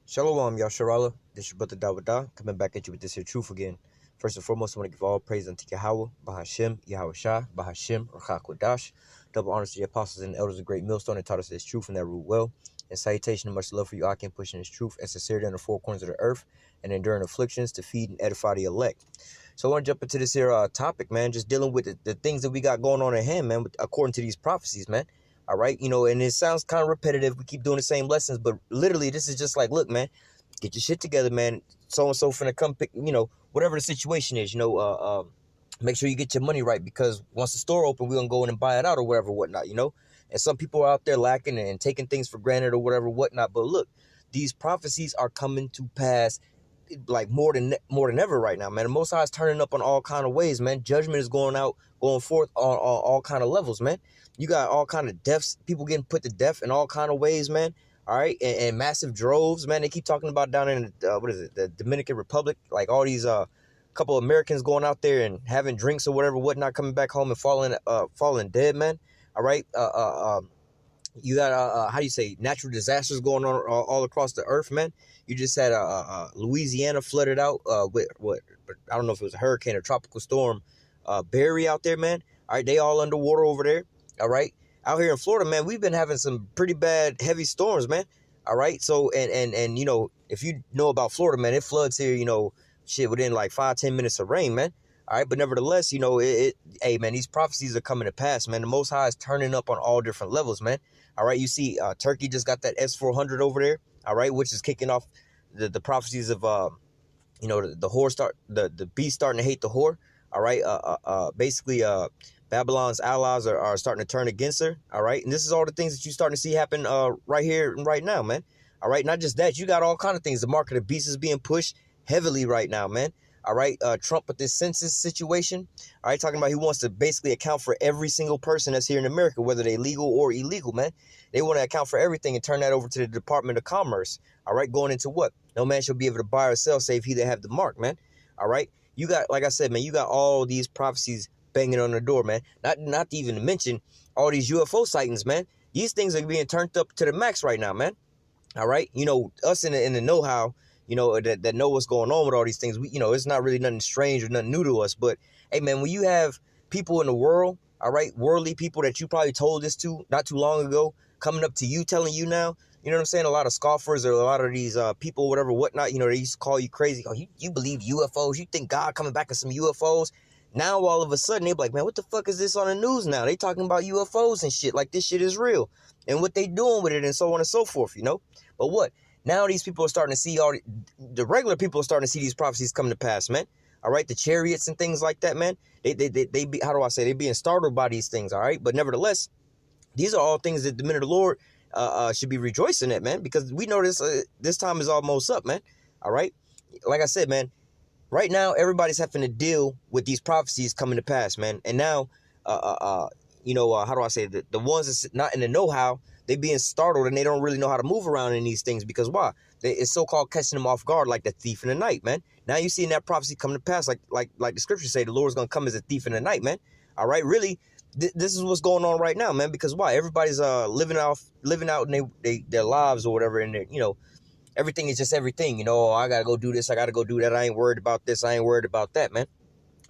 Shalom, Yasharala. This is your brother Dawada, coming back at you with this here truth again. First and foremost, I want to give all praise unto YAHAWAH, BAHASHIM, YAHAWASHI, BAHASHIM, Rachakwadash. Double honors to the apostles and the elders of great millstone that taught us this truth and that ruled well. And salutation and much love for you, I can pushing this truth and sincerity on the four corners of the earth and enduring afflictions to feed and edify the elect. So I want to jump into this here topic, man, just dealing with the things that we got going on at hand, man, according to these prophecies, man. All right, and it sounds kind of repetitive. We keep doing the same lessons, but literally, this is just like, look, man, get your shit together, man. So and so finna come pick, whatever the situation is, make sure you get your money right, because once the store open, we're gonna go in and buy it out or whatever, whatnot, And some people are out there lacking and taking things for granted or whatever, whatnot. But look, these prophecies are coming to pass, like more than ever right now, man. The Most High is turning up on all kind of ways, man. Judgment is going forth on all kind of levels, man. You got all kind of deaths, people getting put to death in all kind of ways, man. All right, and massive droves, man. They keep talking about down in the Dominican Republic, like all these couple of Americans going out there and having drinks or whatever, whatnot, coming back home and falling dead, man. All right, you got how do you say, natural disasters going on all across the earth, man. You just had Louisiana flooded out with what, I don't know if it was a hurricane or tropical storm, Barry out there, man. All right, they all underwater over there. All right, out here in Florida, man, we've been having some pretty bad heavy storms, man. All right, so and if you know about Florida, man, it floods here, shit, within like 5-10 minutes of rain, man. All right, but nevertheless, hey, man, these prophecies are coming to pass, man. The Most High is turning up on all different levels, man. All right, you see, Turkey just got that S-400 over there, all right, which is kicking off the prophecies of, the whore the beast starting to hate the whore, all right. Basically, Babylon's allies are starting to turn against her, all right. And this is all the things that you're starting to see happen right here and right now, man. All right, not just that, you got all kind of things. The mark of the beast is being pushed heavily right now, man. All right, Trump with this census situation, all right, talking about he wants to basically account for every single person that's here in America, whether they legal or illegal, man. They want to account for everything and turn that over to the Department of Commerce, all right, going into what? No man shall be able to buy or sell save he that have the mark, man. All right, you got, like I said, man, you got all these prophecies banging on the door, man. Not to even mention all these UFO sightings, man. These things are being turned up to the max right now, man. All right, us in the know-how, that know what's going on with all these things. We, it's not really nothing strange or nothing new to us. But hey, man, when you have people in the world, all right, worldly people that you probably told this to not too long ago, coming up to you, telling you now, you know what I'm saying? A lot of scoffers or a lot of these people, whatever, whatnot, they used to call you crazy. Oh, you believe UFOs? You think God coming back with some UFOs? Now all of a sudden they be like, man, what the fuck is this on the news now? They talking about UFOs and shit, like this shit is real, and what they doing with it and so on and so forth, But what? Now these people are starting to see the regular people are starting to see these prophecies come to pass, man. All right, the chariots and things like that, man. They be, how do I say, they being startled by these things, all right? But nevertheless, these are all things that the men of the Lord should be rejoicing at, man, because we know this time is almost up, man. All right, like I said, man, right now everybody's having to deal with these prophecies coming to pass, man. And now, how do I say, the ones that's not in the know-how, they being startled and they don't really know how to move around in these things, because why? It's so-called catching them off guard, like the thief in the night, man. Now you seeing that prophecy come to pass, like the scriptures say, the Lord's gonna come as a thief in the night, man. All right, really, this is what's going on right now, man. Because why? Everybody's living out in their lives or whatever, and everything is just everything. I gotta go do this, I gotta go do that. I ain't worried about this, I ain't worried about that, man.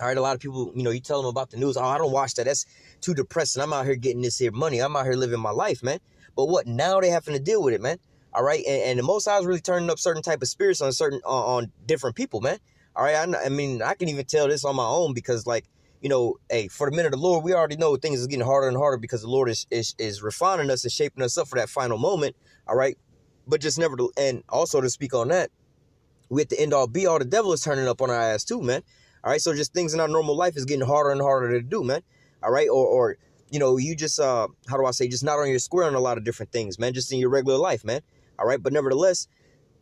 All right, a lot of people, you tell them about the news. Oh, I don't watch that. That's too depressing. I'm out here getting this here money. I'm out here living my life, man. But what? Now they having to deal with it, man. All right, and the Most High is really turning up certain type of spirits on different people, man. All right, I mean, I can even tell this on my own because, like, hey, for the men of the Lord, we already know things is getting harder and harder because the Lord is refining us and shaping us up for that final moment. All right, but just never, and also to speak on that, we at the end all be all, the devil is turning up on our ass too, man. All right, so just things in our normal life is getting harder and harder to do, man. All right, or you just, how do I say, just not on your square on a lot of different things, man, just in your regular life, man. All right, but nevertheless,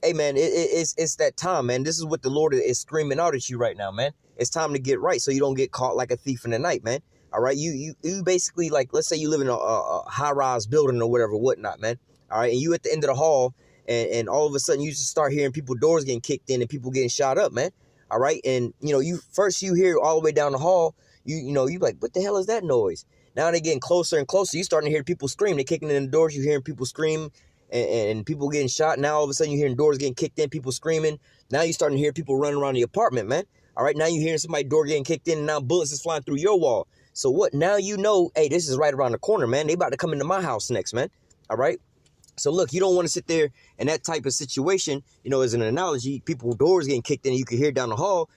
hey, man, it's that time, man. This is what the Lord is screaming out at you right now, man. It's time to get right so you don't get caught like a thief in the night, man. All right, you basically, like, let's say you live in a high-rise building or whatever, whatnot, man. All right, and you at the end of the hall, and all of a sudden you just start hearing people doors getting kicked in and people getting shot up, man. All right, and you hear all the way down the hall, you like, what the hell is that noise? Now they're getting closer and closer. You starting to hear people scream. They're kicking in the doors. You hearing people scream and people getting shot. Now all of a sudden you're hearing doors getting kicked in, people screaming. Now you're starting to hear people running around the apartment, man. All right, now you're hearing somebody's door getting kicked in, and now bullets is flying through your wall. So what? Now you know, hey, this is right around the corner, man. They about to come into my house next, man. All right. So look, you don't want to sit there in that type of situation, you know, as an analogy, people doors getting kicked in, and you can hear down the hall.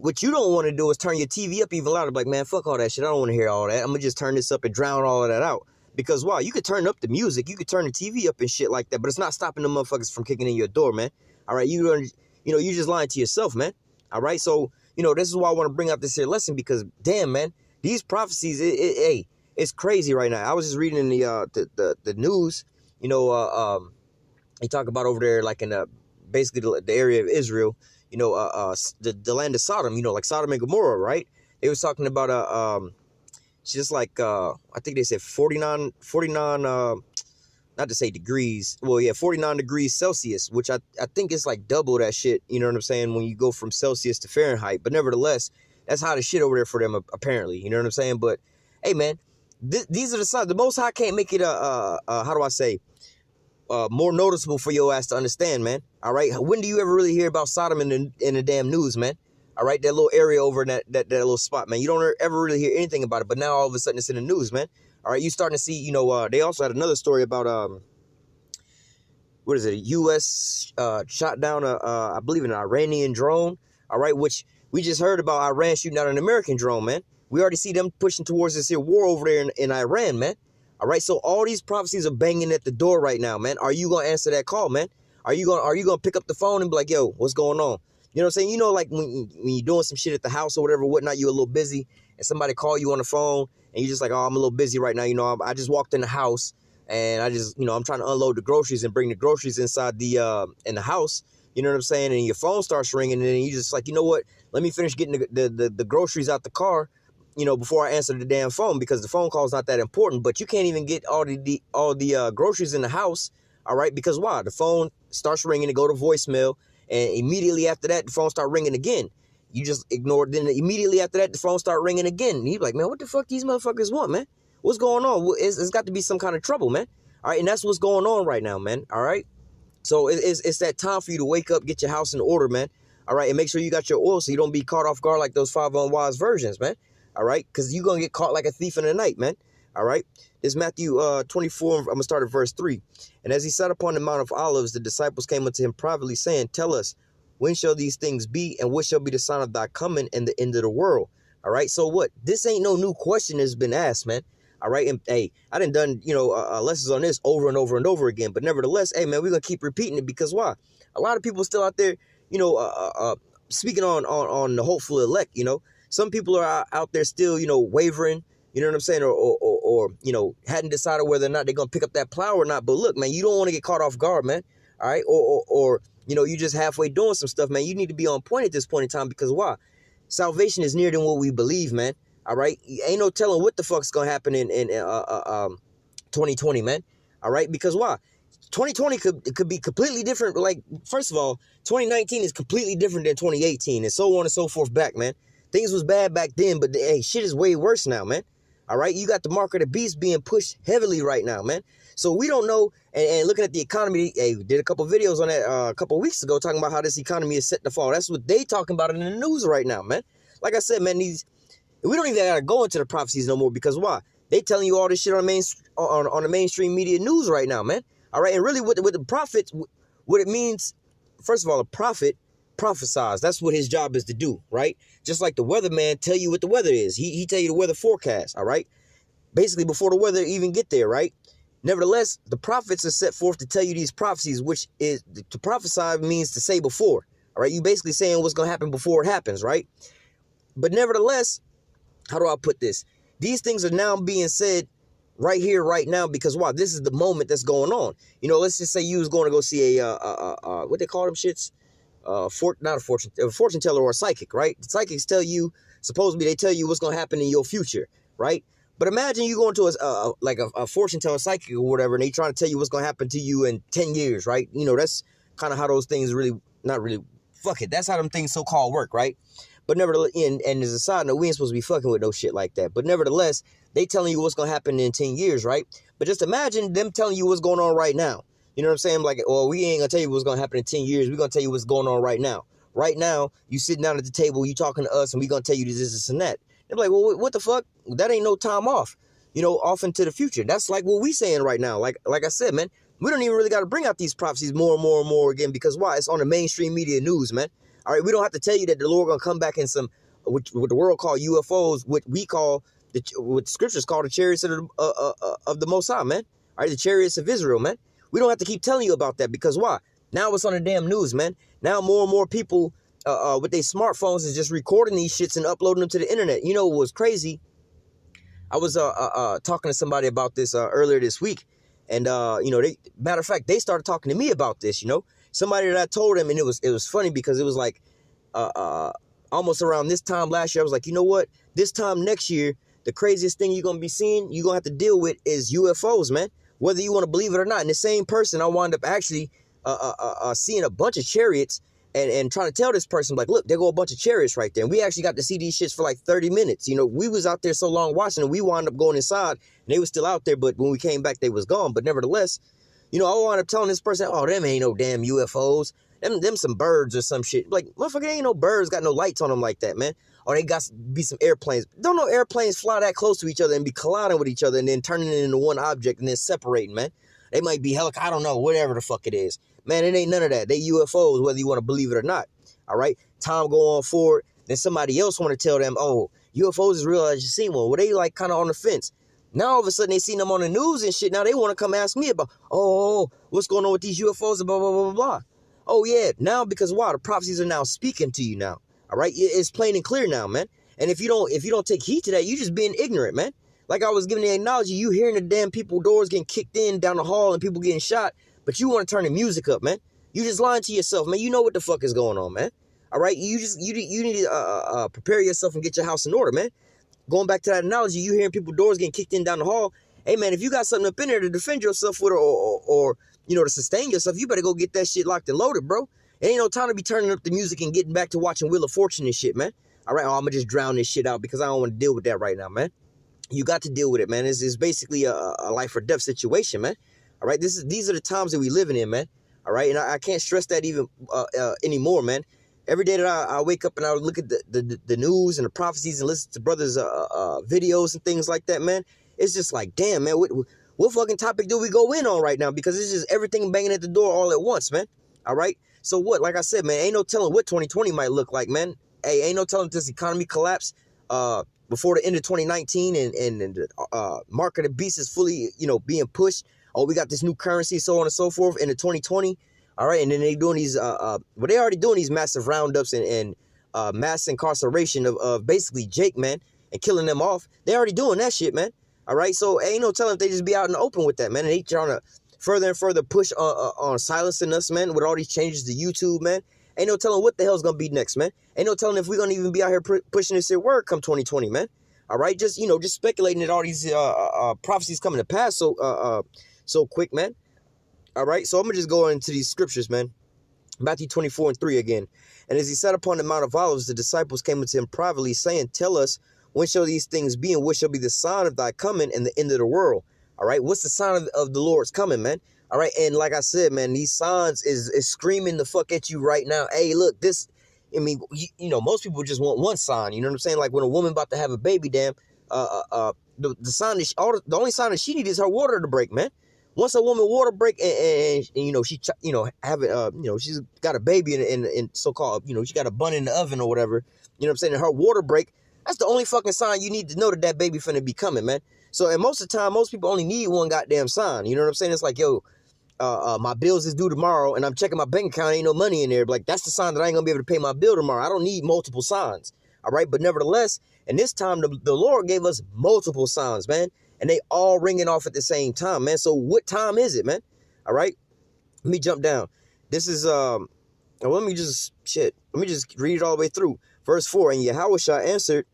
What you don't want to do is turn your TV up even louder. Like, man, fuck all that shit. I don't want to hear all that. I'm going to just turn this up and drown all of that out. Because, wow, you could turn up the music. You could turn the TV up and shit like that. But it's not stopping the motherfuckers from kicking in your door, man. All right, you just lying to yourself, man. All right, so, you know, this is why I want to bring out this here lesson. Because, damn, man, these prophecies, hey, it's crazy right now. I was just reading in the news, you know, they talk about over there, like in basically the area of Israel, you know, the land of Sodom, you know, like Sodom and Gomorrah, right? They was talking about just like I think they said 49 not to say degrees, well, yeah, 49 degrees Celsius, which I think is like double that shit, you know what I'm saying, when you go from Celsius to Fahrenheit. But nevertheless, that's hot as shit over there for them, apparently, you know what I'm saying? But hey, man, these are the signs. The Most High can't make it how do I say, more noticeable for your ass to understand, man. All right, when do you ever really hear about Sodom in the damn news, man? All right, that little area over in that little spot, man. You don't ever really hear anything about it, but now all of a sudden it's in the news, man. All right, you starting to see, you know, they also had another story about what is it? A U.S. Shot down I believe an Iranian drone. All right, which we just heard about Iran shooting down an American drone, man. We already see them pushing towards this here war over there in Iran, man. All right, so all these prophecies are banging at the door right now, man. Are you gonna answer that call, man? Are you gonna pick up the phone and be like, yo, what's going on? You know what I'm saying? You know, like when you're doing some shit at the house or whatever, whatnot, you're a little busy, and somebody call you on the phone, and you're just like, oh, I'm a little busy right now. You know, I just walked in the house, and I just, you know, I'm trying to unload the groceries and bring the groceries inside in the house. You know what I'm saying? And your phone starts ringing, and then you just like, you know what? Let me finish getting the groceries out the car, you know, before I answer the damn phone, because the phone call is not that important. But you can't even get all the groceries in the house, all right? Because why? The phone starts ringing and go to voicemail, and immediately after that, the phone start ringing again. You just ignore it. Then immediately after that, the phone start ringing again. And you're like, man, what the fuck these motherfuckers want, man? What's going on? It's got to be some kind of trouble, man. All right, and that's what's going on right now, man. All right, so it's that time for you to wake up, get your house in order, man. All right, and make sure you got your oil so you don't be caught off guard like those 5 unwise virgins, man. All right, because you're going to get caught like a thief in the night, man. All right, this is Matthew 24, I'm going to start at verse 3. And as he sat upon the Mount of Olives, the disciples came unto him privately, saying, tell us, when shall these things be, and what shall be the sign of thy coming and the end of the world? All right, so what? This ain't no new question that's been asked, man. All right, and hey, I done you know lessons on this over and over and over again, but nevertheless, hey, man, we're going to keep repeating it, because why? A lot of people still out there, you know, speaking on the hopeful elect, you know. Some people are out there still, you know, wavering, you know what I'm saying, or you know, hadn't decided whether or not they're going to pick up that plow or not. But look, man, you don't want to get caught off guard, man. All right, or you know, you just halfway doing some stuff, man. You need to be on point at this point in time, because why? Salvation is nearer than what we believe, man. All right, ain't no telling what the fuck's gonna happen in 2020, man. All right, because why? 2020 could be completely different. Like, first of all, 2019 is completely different than 2018, and so on and so forth back, man. Things was bad back then, but hey, shit is way worse now, man. All right, you got the mark of the beast being pushed heavily right now, man. So we don't know, and looking at the economy, hey, we did a couple videos on that a couple of weeks ago talking about how this economy is set to fall. That's what they talking about in the news right now, man. Like I said, man, we don't even gotta go into the prophecies no more, because why? They telling you all this shit on the mainstream media news right now, man. All right, and really with the prophets, what it means, first of all, a prophet prophesies. That's what his job is to do, right? Just like the weatherman tell you what the weather is. He tell you the weather forecast, all right? Basically before the weather even get there, right? Nevertheless, the prophets are set forth to tell you these prophecies, which is, to prophesy means to say before, all right? You basically saying what's going to happen before it happens, right? But nevertheless, how do I put this? These things are now being said right here, right now, because why? This is the moment that's going on. You know, let's just say you was going to go see a what they call them shits? Not a fortune teller or a psychic, right? The psychics tell you, supposedly they tell you what's going to happen in your future, right? But imagine you going to a fortune teller, psychic or whatever, and they trying to tell you what's going to happen to you in 10 years, right? You know, that's kind of how those things fuck it. That's how them things so-called work, right? But nevertheless, and as a side note, we ain't supposed to be fucking with no shit like that. But nevertheless, they telling you what's going to happen in 10 years, right? But just imagine them telling you what's going on right now. You know what I'm saying? Like, well, we ain't gonna tell you what's gonna happen in 10 years. We're gonna tell you what's going on right now. Right now, you sitting down at the table, you talking to us, and we gonna tell you this and that. They're like, well, what the fuck? That ain't no time off. You know, off into the future. That's like what we saying right now. Like I said, man, we don't even really got to bring out these prophecies more and more and more again, because why? It's on the mainstream media news, man. All right, we don't have to tell you that the Lord gonna come back in some what the world call UFOs, what we call what the scriptures call the chariots of the Most High, man. All right, the chariots of Israel, man. We don't have to keep telling you about that, because why? Now it's on the damn news, man. Now more and more people with their smartphones is just recording these shits and uploading them to the internet. You know what was crazy? I was talking to somebody about this earlier this week, and you know, matter of fact, they started talking to me about this. You know, somebody that I told them, and it was funny because it was like almost around this time last year. I was like, you know what? This time next year, the craziest thing you're gonna be seeing, you're gonna have to deal with, is UFOs, man. Whether you want to believe it or not. And the same person, I wound up actually seeing a bunch of chariots. And trying to tell this person, like, look, there go a bunch of chariots right there. And we actually got to see these shits for like 30 minutes. You know, we was out there so long watching, and we wound up going inside, and they was still out there. But when we came back, they was gone. But nevertheless, you know, I wound up telling this person, oh, them ain't no damn UFOs. Them some birds or some shit. Like, motherfucker, ain't no birds got no lights on them like that, man. Or they got to be some airplanes. Don't no airplanes fly that close to each other and be colliding with each other and then turning it into one object and then separating, man. They might be helicopter, I don't know, whatever the fuck it is. Man, it ain't none of that. They UFOs, whether you want to believe it or not. All right? Time go on forward. Then somebody else want to tell them, oh, UFOs is real, I just seen one. Well, they like kind of on the fence. Now, all of a sudden, they seen them on the news and shit. Now, they want to come ask me about, oh, what's going on with these UFOs, blah, blah, blah, blah, blah. Oh, yeah. Now, because why? The prophecies are now speaking to you now. All right? It's plain and clear now, man. And if you don't take heed to that, you just being ignorant, man. Like I was giving the analogy, you hearing the damn people doors getting kicked in down the hall and people getting shot, but you want to turn the music up, man. You just lying to yourself, man. You know what the fuck is going on, man. All right, you need to prepare yourself and get your house in order, man. Going back to that analogy, you hearing people doors getting kicked in down the hall. Hey, man, if you got something up in there to defend yourself with, or you know, to sustain yourself, you better go get that shit locked and loaded, bro. It ain't no time to be turning up the music and getting back to watching Wheel of Fortune and shit, man. All right, I'm gonna just drown this shit out because I don't want to deal with that right now, man. You got to deal with it, man. It's basically a life or death situation, man. All right, these are the times that we living in, man. All right, and I can't stress that even anymore, man. Every day that I wake up and I look at the news and the prophecies and listen to brothers' videos and things like that, man, it's just like, damn, man, what fucking topic do we go in on right now? Because it's just everything banging at the door all at once, man. All right, so what? Like I said, man, ain't no telling what 2020 might look like, man. Hey, ain't no telling if this economy collapse before the end of 2019 and the mark of the beast is fully, you know, being pushed. Oh, we got this new currency, so on and so forth, into 2020. All right, and then they doing these, well, they already doing these massive roundups and mass incarceration of basically Jake, man, and killing them off. They already doing that shit, man. All right, so ain't no telling if they just be out in the open with that, man. And they trying to further and further push on silencing us, man, with all these changes to YouTube, man. Ain't no telling what the hell's gonna be next, man. Ain't no telling if we're gonna even be out here pushing this shit word come 2020, man. All right, just, you know, just speculating that all these prophecies coming to pass so quick, man. All right, so I'm gonna just go into these scriptures, man. Matthew 24:3 again. And as he sat upon the Mount of Olives, the disciples came unto him privately, saying, "Tell us, when shall these things be, and what shall be the sign of thy coming and the end of the world?" All right, what's the sign of the Lord's coming, man? All right, and like I said, man, these signs is screaming the fuck at you right now. Hey, look, this, I mean, you know, most people just want one sign. You know what I'm saying? Like when a woman about to have a baby, damn, the sign that the only sign that she needs is her water to break, man. Once a woman water break and you know, she, you know, have it, you know, she's got a baby in so-called, you know, she got a bun in the oven or whatever, you know what I'm saying, and her water break, that's the only fucking sign you need to know that that baby finna be coming, man. So, and most of the time, most people only need one goddamn sign, you know what I'm saying? It's like, yo, my bills is due tomorrow and I'm checking my bank account, ain't no money in there. Like, that's the sign that I ain't gonna be able to pay my bill tomorrow. I don't need multiple signs, all right? But nevertheless, and this time, the Lord gave us multiple signs, man. And they all ringing off at the same time, man. So what time is it, man? All right. Let me jump down. This is, let me just read it all the way through. Verse 4, and YAHAWASHI answered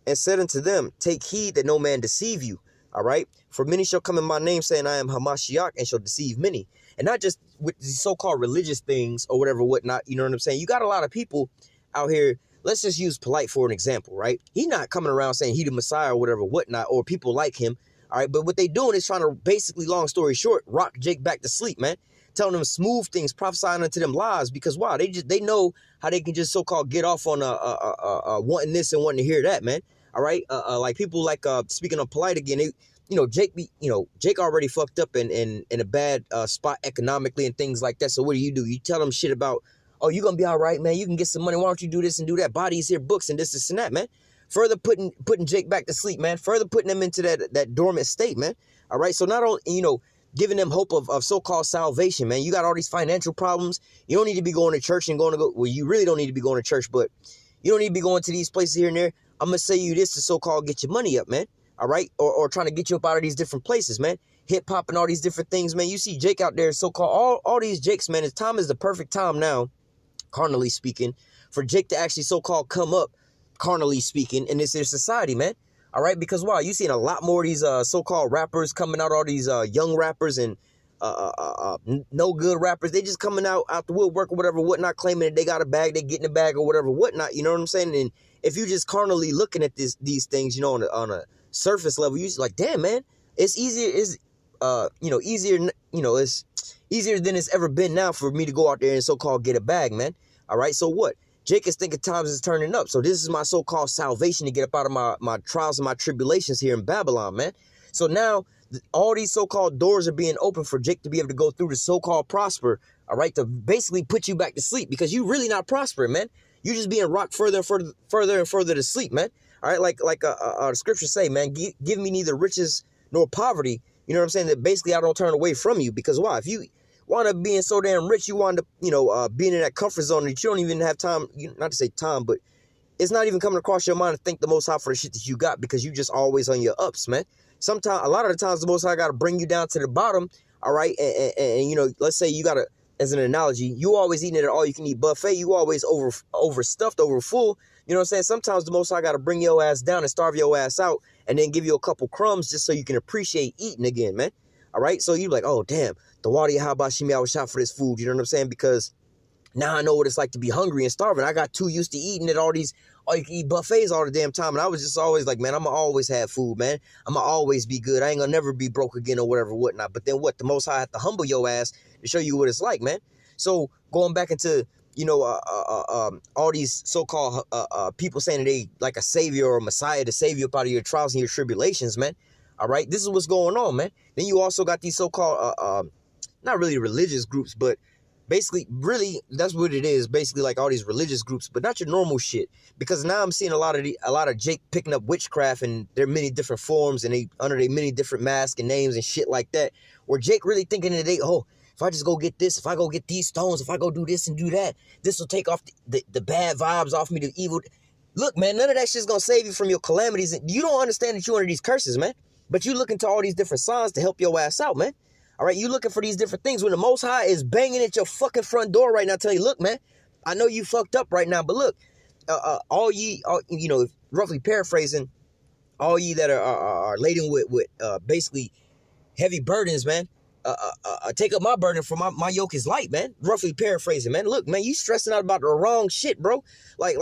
and said unto them, take heed that no man deceive you. All right. For many shall come in my name saying, I am HaMashiach, and shall deceive many. And not just with these so-called religious things or whatever, whatnot. You know what I'm saying? You got a lot of people out here. Let's just use Polite for an example, right? He's not coming around saying he the Messiah or whatever, whatnot, or people like him. All right, but what they doing is trying to basically, long story short, rock Jake back to sleep, man. Telling them smooth things, prophesying unto them lies, because why? They know how they can just so-called get off on wanting this and wanting to hear that, man. All right, like people like speaking on polite again, Jake already fucked up in a bad spot economically and things like that. So what do? You tell them shit about, oh, you're gonna be all right, man. You can get some money. Why don't you do this and do that? Bodies here, books, and this and that, man. Further putting Jake back to sleep, man. Further putting them into that dormant state, man. All right. So not only, giving them hope of so-called salvation, man. You got all these financial problems. You don't need to be going to church and well, you really don't need to be going to church, but you don't need to be going to these places here and there. I'm gonna say you this to so-called get your money up, man. All right. Or trying to get you up out of these different places, man. Hip hop and all these different things, man. You see Jake out there, so-called all these Jakes, man. His time is the perfect time now, carnally speaking, for Jake to actually so-called come up, carnally speaking, in this society, man. All right, because wow, you seeing a lot more of these so-called rappers coming out, all these young rappers and no good rappers. They just coming out the woodwork or whatever, whatnot, claiming that they got a bag, they getting a bag or whatever, whatnot. You know what I'm saying? And if you just carnally looking at these things, on a surface level, you just like, damn, man, it's easier. It's easier. It's easier than it's ever been now for me to go out there and so-called get a bag, man. All right, so what? Jake is thinking times is turning up. So this is my so-called salvation to get up out of my trials and my tribulations here in Babylon, man. So now all these so-called doors are being opened for Jake to be able to go through to so-called prosper, all right, to basically put you back to sleep because you really not prospering, man. You just being rocked further and further to sleep, man. All right, like the scriptures say, man, give me neither riches nor poverty. You know what I'm saying? That basically I don't turn away from you because why? If you wind up being so damn rich, you wind up, being in that comfort zone that you don't even have time, not to say time, but it's not even coming across your mind to thank the Most High for the shit that you got because you just always on your ups, man. Sometimes, a lot of the times, the Most High got to bring you down to the bottom, all right? And let's say you got to, as an analogy, you always eating at an all-you-can-eat buffet, you always overstuffed, over full. You know what I'm saying? Sometimes the Most High got to bring your ass down and starve your ass out and then give you a couple crumbs just so you can appreciate eating again, man. All right? So you like, oh, damn, the water YAHAWASHI I was shot for this food. You know what I'm saying? Because now I know what it's like to be hungry and starving. I got too used to eating at all these all-you-can-eat buffets all the damn time. And I was just always like, man, I'm going to always have food, man. I'm going to always be good. I ain't going to never be broke again or whatever, whatnot. But then what? The Most High had to humble your ass to show you what it's like, man. So going back into, all these so-called people saying that they like a savior or a messiah to save you up out of your trials and your tribulations, man. All right, this is what's going on, man. Then you also got these so-called, not really religious groups, but basically, really, that's what it is. Basically, like all these religious groups, but not your normal shit. Because now I'm seeing a lot of Jake picking up witchcraft, and there are many different forms, and they under their many different masks and names and shit like that. Where Jake really thinking that if I just go get this, if I go get these stones, if I go do this and do that, this will take off the bad vibes off me, the evil. Look, man, none of that shit's gonna save you from your calamities. You don't understand that you're under these curses, man. But you look into all these different signs to help your ass out, man. All right, you looking for these different things when the Most High is banging at your fucking front door right now, telling you, look, man, I know you fucked up right now, but look, roughly paraphrasing, all ye that are laden with basically heavy burdens, man, take up my burden, for my yoke is light, man. Roughly paraphrasing, man. Look, man, you stressing out about the wrong shit, bro. Like,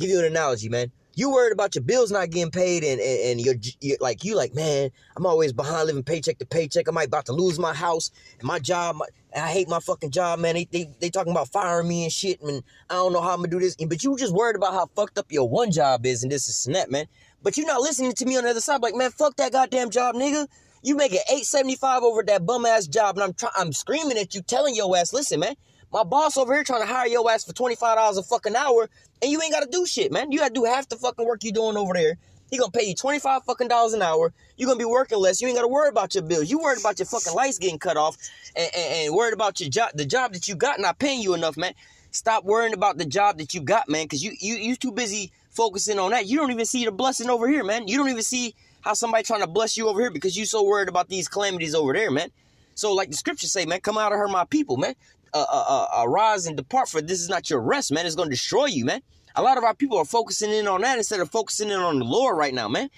give you an analogy, man. You worried about your bills not getting paid and you're like, man, I'm always behind living paycheck to paycheck. I might about to lose my house and my job. I hate my fucking job, man. They talking about firing me and shit, and I don't know how I'm going to do this. But you just worried about how fucked up your one job is and this and that, man. But you're not listening to me on the other side. Like, man, fuck that goddamn job, nigga. You make it $8.75 over that bum-ass job, and I'm screaming at you, telling your ass, listen, man, my boss over here trying to hire your ass for $25 a fucking hour, and you ain't got to do shit, man. You got to do half the fucking work you doing over there. He going to pay you $25 fucking dollars an hour. You going to be working less. You ain't got to worry about your bills. You worried about your fucking lights getting cut off and worried about your job, the job that you got not paying you enough, man. Stop worrying about the job that you got, man, because you too busy focusing on that. You don't even see the blessing over here, man. You don't even see how somebody trying to bless you over here because you so worried about these calamities over there, man. So like the scriptures say, man, come out of her, my people, man. Arise and depart, for this is not your rest, man. It's going to destroy you, man. A lot of our people are focusing in on that instead of focusing in on the Lord right now, man.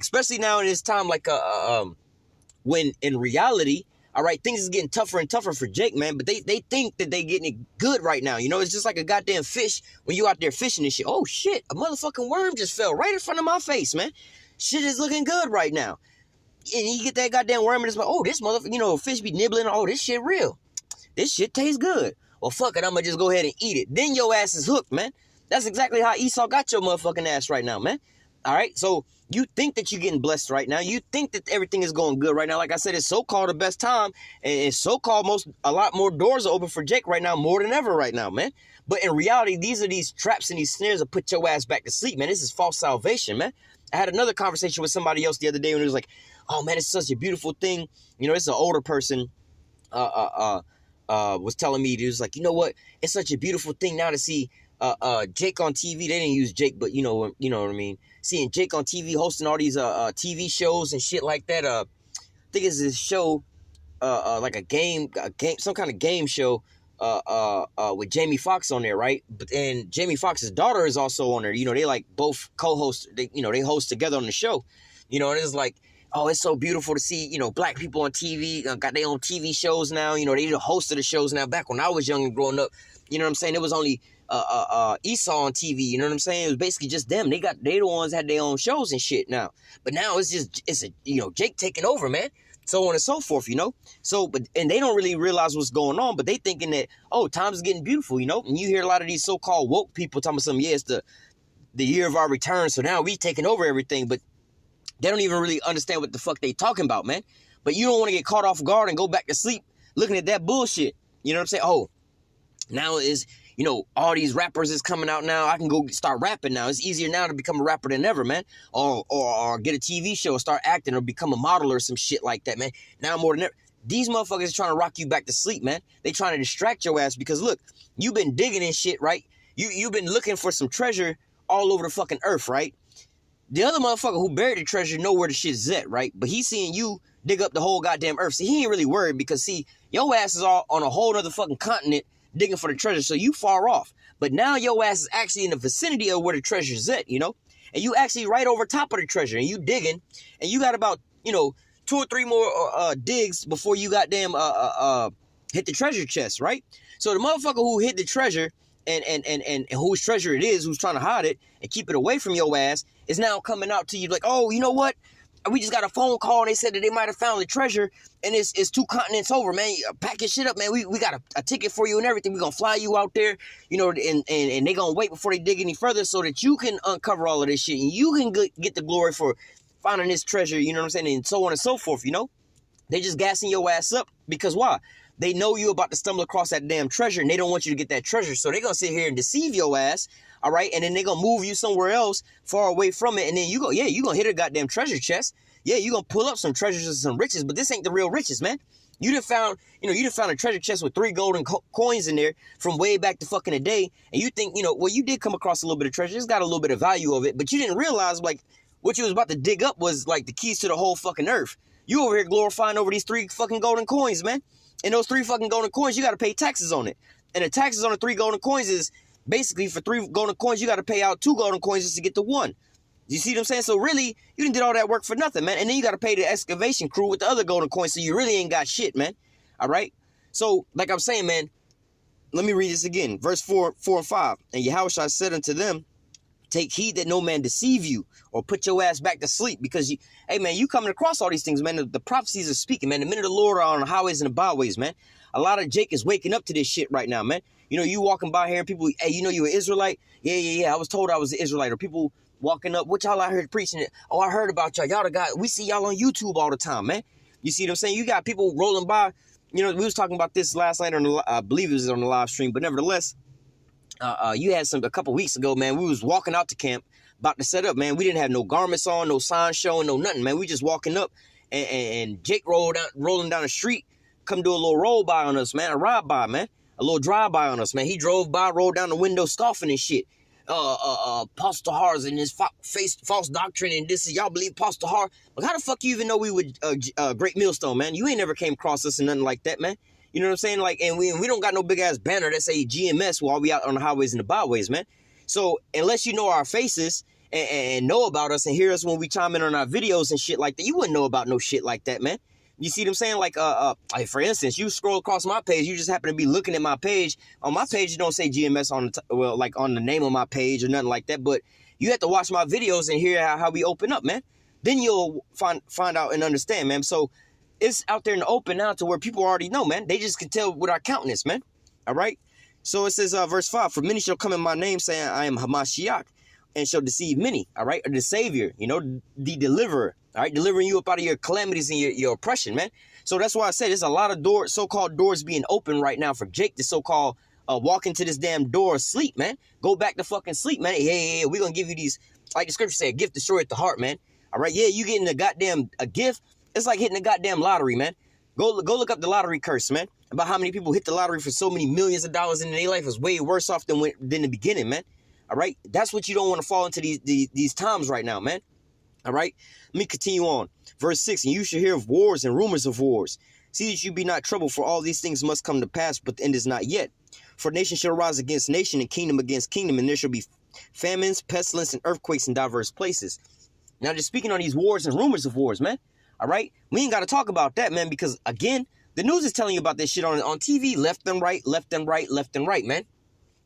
Especially now in this time, like when in reality, all right, things is getting tougher and tougher for Jake, man. But they think that they getting it good right now. You know, it's just like a goddamn fish when you out there fishing and shit. Oh shit, a motherfucking worm just fell right in front of my face, man. Shit is looking good right now. And you get that goddamn worm and it's like, oh, this motherfucker, you know, fish be nibbling. Oh, this shit real. This shit tastes good. Well, fuck it, I'm gonna just go ahead and eat it. Then your ass is hooked, man. That's exactly how Esau got your motherfucking ass right now, man. All right, so you think that you're getting blessed right now. You think that everything is going good right now. Like I said, it's so-called the best time. And it's so-called a lot more doors are open for Jake right now, more than ever right now, man. But in reality, these are these traps and these snares that put your ass back to sleep, man. This is false salvation, man. I had another conversation with somebody else the other day when it was like, oh, man, it's such a beautiful thing. You know, it's an older person was telling me, he was like, you know what? It's such a beautiful thing now to see Jake on TV. They didn't use Jake, but you know what I mean. Seeing Jake on TV hosting all these TV shows and shit like that. I think it's this show, like a game, some kind of game show, with Jamie Foxx on there, right? But and Jamie Foxx's daughter is also on there. You know, they like both co-hosts. They host together on the show. You know, and it's like, oh, it's so beautiful to see, you know, black people on TV, got their own TV shows now. You know, they the host of the shows now. Back when I was young and growing up, you know what I'm saying? It was only Esau on TV, you know what I'm saying? It was basically just them. They the ones had their own shows and shit now. But now it's a you know, Jake taking over, man. So on and so forth, you know? So, and they don't really realize what's going on, but they thinking that, oh, time's getting beautiful, you know? And you hear a lot of these so-called woke people talking about something, yeah, it's the year of our return, so now we taking over everything, but they don't even really understand what the fuck they talking about, man. But you don't want to get caught off guard and go back to sleep looking at that bullshit. You know what I'm saying? Oh, now is, you know, all these rappers is coming out now. I can go start rapping now. It's easier now to become a rapper than ever, man. Or get a TV show or start acting or become a model or some shit like that, man. Now more than ever. These motherfuckers are trying to rock you back to sleep, man. They trying to distract your ass because, look, you've been digging in shit, right? You've been looking for some treasure all over the fucking earth, right? The other motherfucker who buried the treasure know where the shit's at, right? But he's seeing you dig up the whole goddamn earth. See, he ain't really worried because, see, your ass is all on a whole other fucking continent digging for the treasure, so you far off. But now your ass is actually in the vicinity of where the treasure's at, you know? And you actually right over top of the treasure, and you digging, and you got about, you know, 2 or 3 more digs before you goddamn hit the treasure chest, right? So the motherfucker who hit the treasure and whose treasure it is, who's trying to hide it and keep it away from your ass, is now coming out to you like, oh, you know what? We just got a phone call and they said that they might have found the treasure and it's 2 continents over, man. Pack your shit up, man. We got a ticket for you and everything. We're going to fly you out there, you know, and they going to wait before they dig any further so that you can uncover all of this shit and you can get the glory for finding this treasure, you know what I'm saying, and so on and so forth, you know? They just gassing your ass up because why? They know you about to stumble across that damn treasure and they don't want you to get that treasure. So they're going to sit here and deceive your ass, all right? And then they're going to move you somewhere else far away from it. And then you go, yeah, you're going to hit a goddamn treasure chest. Yeah, you're going to pull up some treasures and some riches, but this ain't the real riches, man. You done found a treasure chest with 3 golden coins in there from way back to fucking a day. And you think, you know, well, you did come across a little bit of treasure. It's got a little bit of value of it, but you didn't realize, like, what you was about to dig up was, like, the keys to the whole fucking earth. You over here glorifying over these 3 fucking golden coins, man. And those 3 fucking golden coins, you got to pay taxes on it. And the taxes on the 3 golden coins is basically for 3 golden coins, you got to pay out 2 golden coins just to get the 1. You see what I'm saying? So really, you didn't did all that work for nothing, man. And then you got to pay the excavation crew with the other golden coins. So you really ain't got shit, man. All right. So like I'm saying, man, let me read this again. Verse 4 and 5. And YAHAWASHI said unto them, take heed that no man deceive you or put your ass back to sleep because hey, man, you coming across all these things, man. The prophecies are speaking, man. The men of the Lord are on the highways and the byways, man. A lot of Jake is waking up to this shit right now, man. You know, you walking by here and people, hey, you know you an Israelite? Yeah. I was told I was an Israelite. Or people walking up, what y'all out here preaching it? Oh, I heard about y'all. Y'all the guy, we see y'all on YouTube all the time, man. You see what I'm saying? You got people rolling by. You know, we was talking about this last night I believe it was on the live stream, but nevertheless, you had a couple weeks ago, man. We was walking out to camp, about to set up, man. We didn't have no garments on, no signs showing, no nothing, man. We just walking up, and Jake rolling down the street, come do a little roll by on us, man. A ride by, man. A little drive by on us, man. He drove by, rolled down the window, scoffing and shit. Apostle Har's and his false doctrine and this is y'all believe Apostle Har. But how the fuck you even know we would Great Millstone, man? You ain't never came across us and nothing like that, man. You know what I'm saying? Like, and we don't got no big ass banner that say GMS while we out on the highways and the byways, man. So unless you know our faces and know about us and hear us when we chime in on our videos and shit like that, you wouldn't know about no shit like that, man. You see what I'm saying? Like, for instance, you scroll across my page, you just happen to be looking at my page. On my page, you don't say GMS on the name of my page or nothing like that. But you have to watch my videos and hear how we open up, man. then you'll find out and understand, man. So it's out there in the open now to where people already know, man. They just can tell with our countenance, man. All right. So it says, verse 5, for many shall come in my name saying, I am Hamashiach, and shall deceive many, all right? Or the Savior, you know, the deliverer, all right? Delivering you up out of your calamities and your oppression, man. So that's why I said there's a lot of doors, so-called doors being open right now for Jake to so-called walk into this damn door of sleep, man. Go back to fucking sleep, man. Hey, we're going to give you these, like the scripture said, gift destroyeth the heart, man. All right? Yeah, you getting a gift. It's like hitting a goddamn lottery, man. Go look up the lottery curse, man. About how many people hit the lottery for so many millions of dollars in their life is way worse off than the beginning, man. All right? That's what you don't want to fall into these times right now, man. All right? Let me continue on. Verse 6, and you shall hear of wars and rumors of wars. See that you be not troubled, for all these things must come to pass, but the end is not yet. For nation shall rise against nation, and kingdom against kingdom, and there shall be famines, pestilence, and earthquakes in diverse places. Now, just speaking on these wars and rumors of wars, man. All right? We ain't got to talk about that, man, because, again, the news is telling you about this shit on TV, left and right, left and right, left and right, man.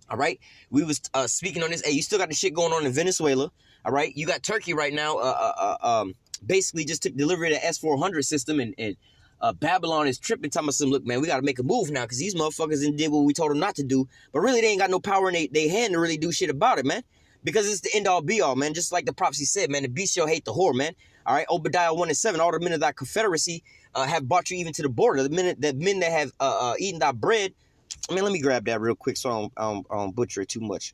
All right? We was speaking on this. Hey, you still got the shit going on in Venezuela. All right? You got Turkey right now basically just took delivery of the S-400 system, and Babylon is tripping, telling us, look, man, we got to make a move now because these motherfuckers did what we told them not to do. But really, they ain't got no power in their hand to really do shit about it, man. Because it's the end-all, be-all, man. Just like the prophecy said, man, the beast shall hate the whore, man. All right, Obadiah 1:7, all the men of thy confederacy have brought you even to the border. The men that have eaten thy bread. I mean, let me grab that real quick so I don't butcher it too much.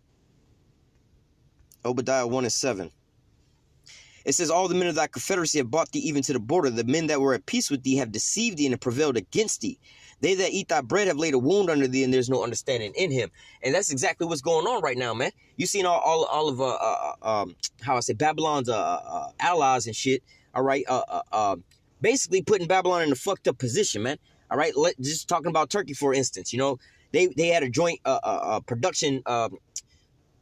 Obadiah 1:7. It says, all the men of thy confederacy have brought thee even to the border. The men that were at peace with thee have deceived thee and have prevailed against thee. They that eat thy bread have laid a wound under thee, and there's no understanding in him. And that's exactly what's going on right now, man. You seen all of how I say Babylon's allies and shit. All right, basically putting Babylon in a fucked up position, man. All right, just talking about Turkey for instance. You know, they had a joint production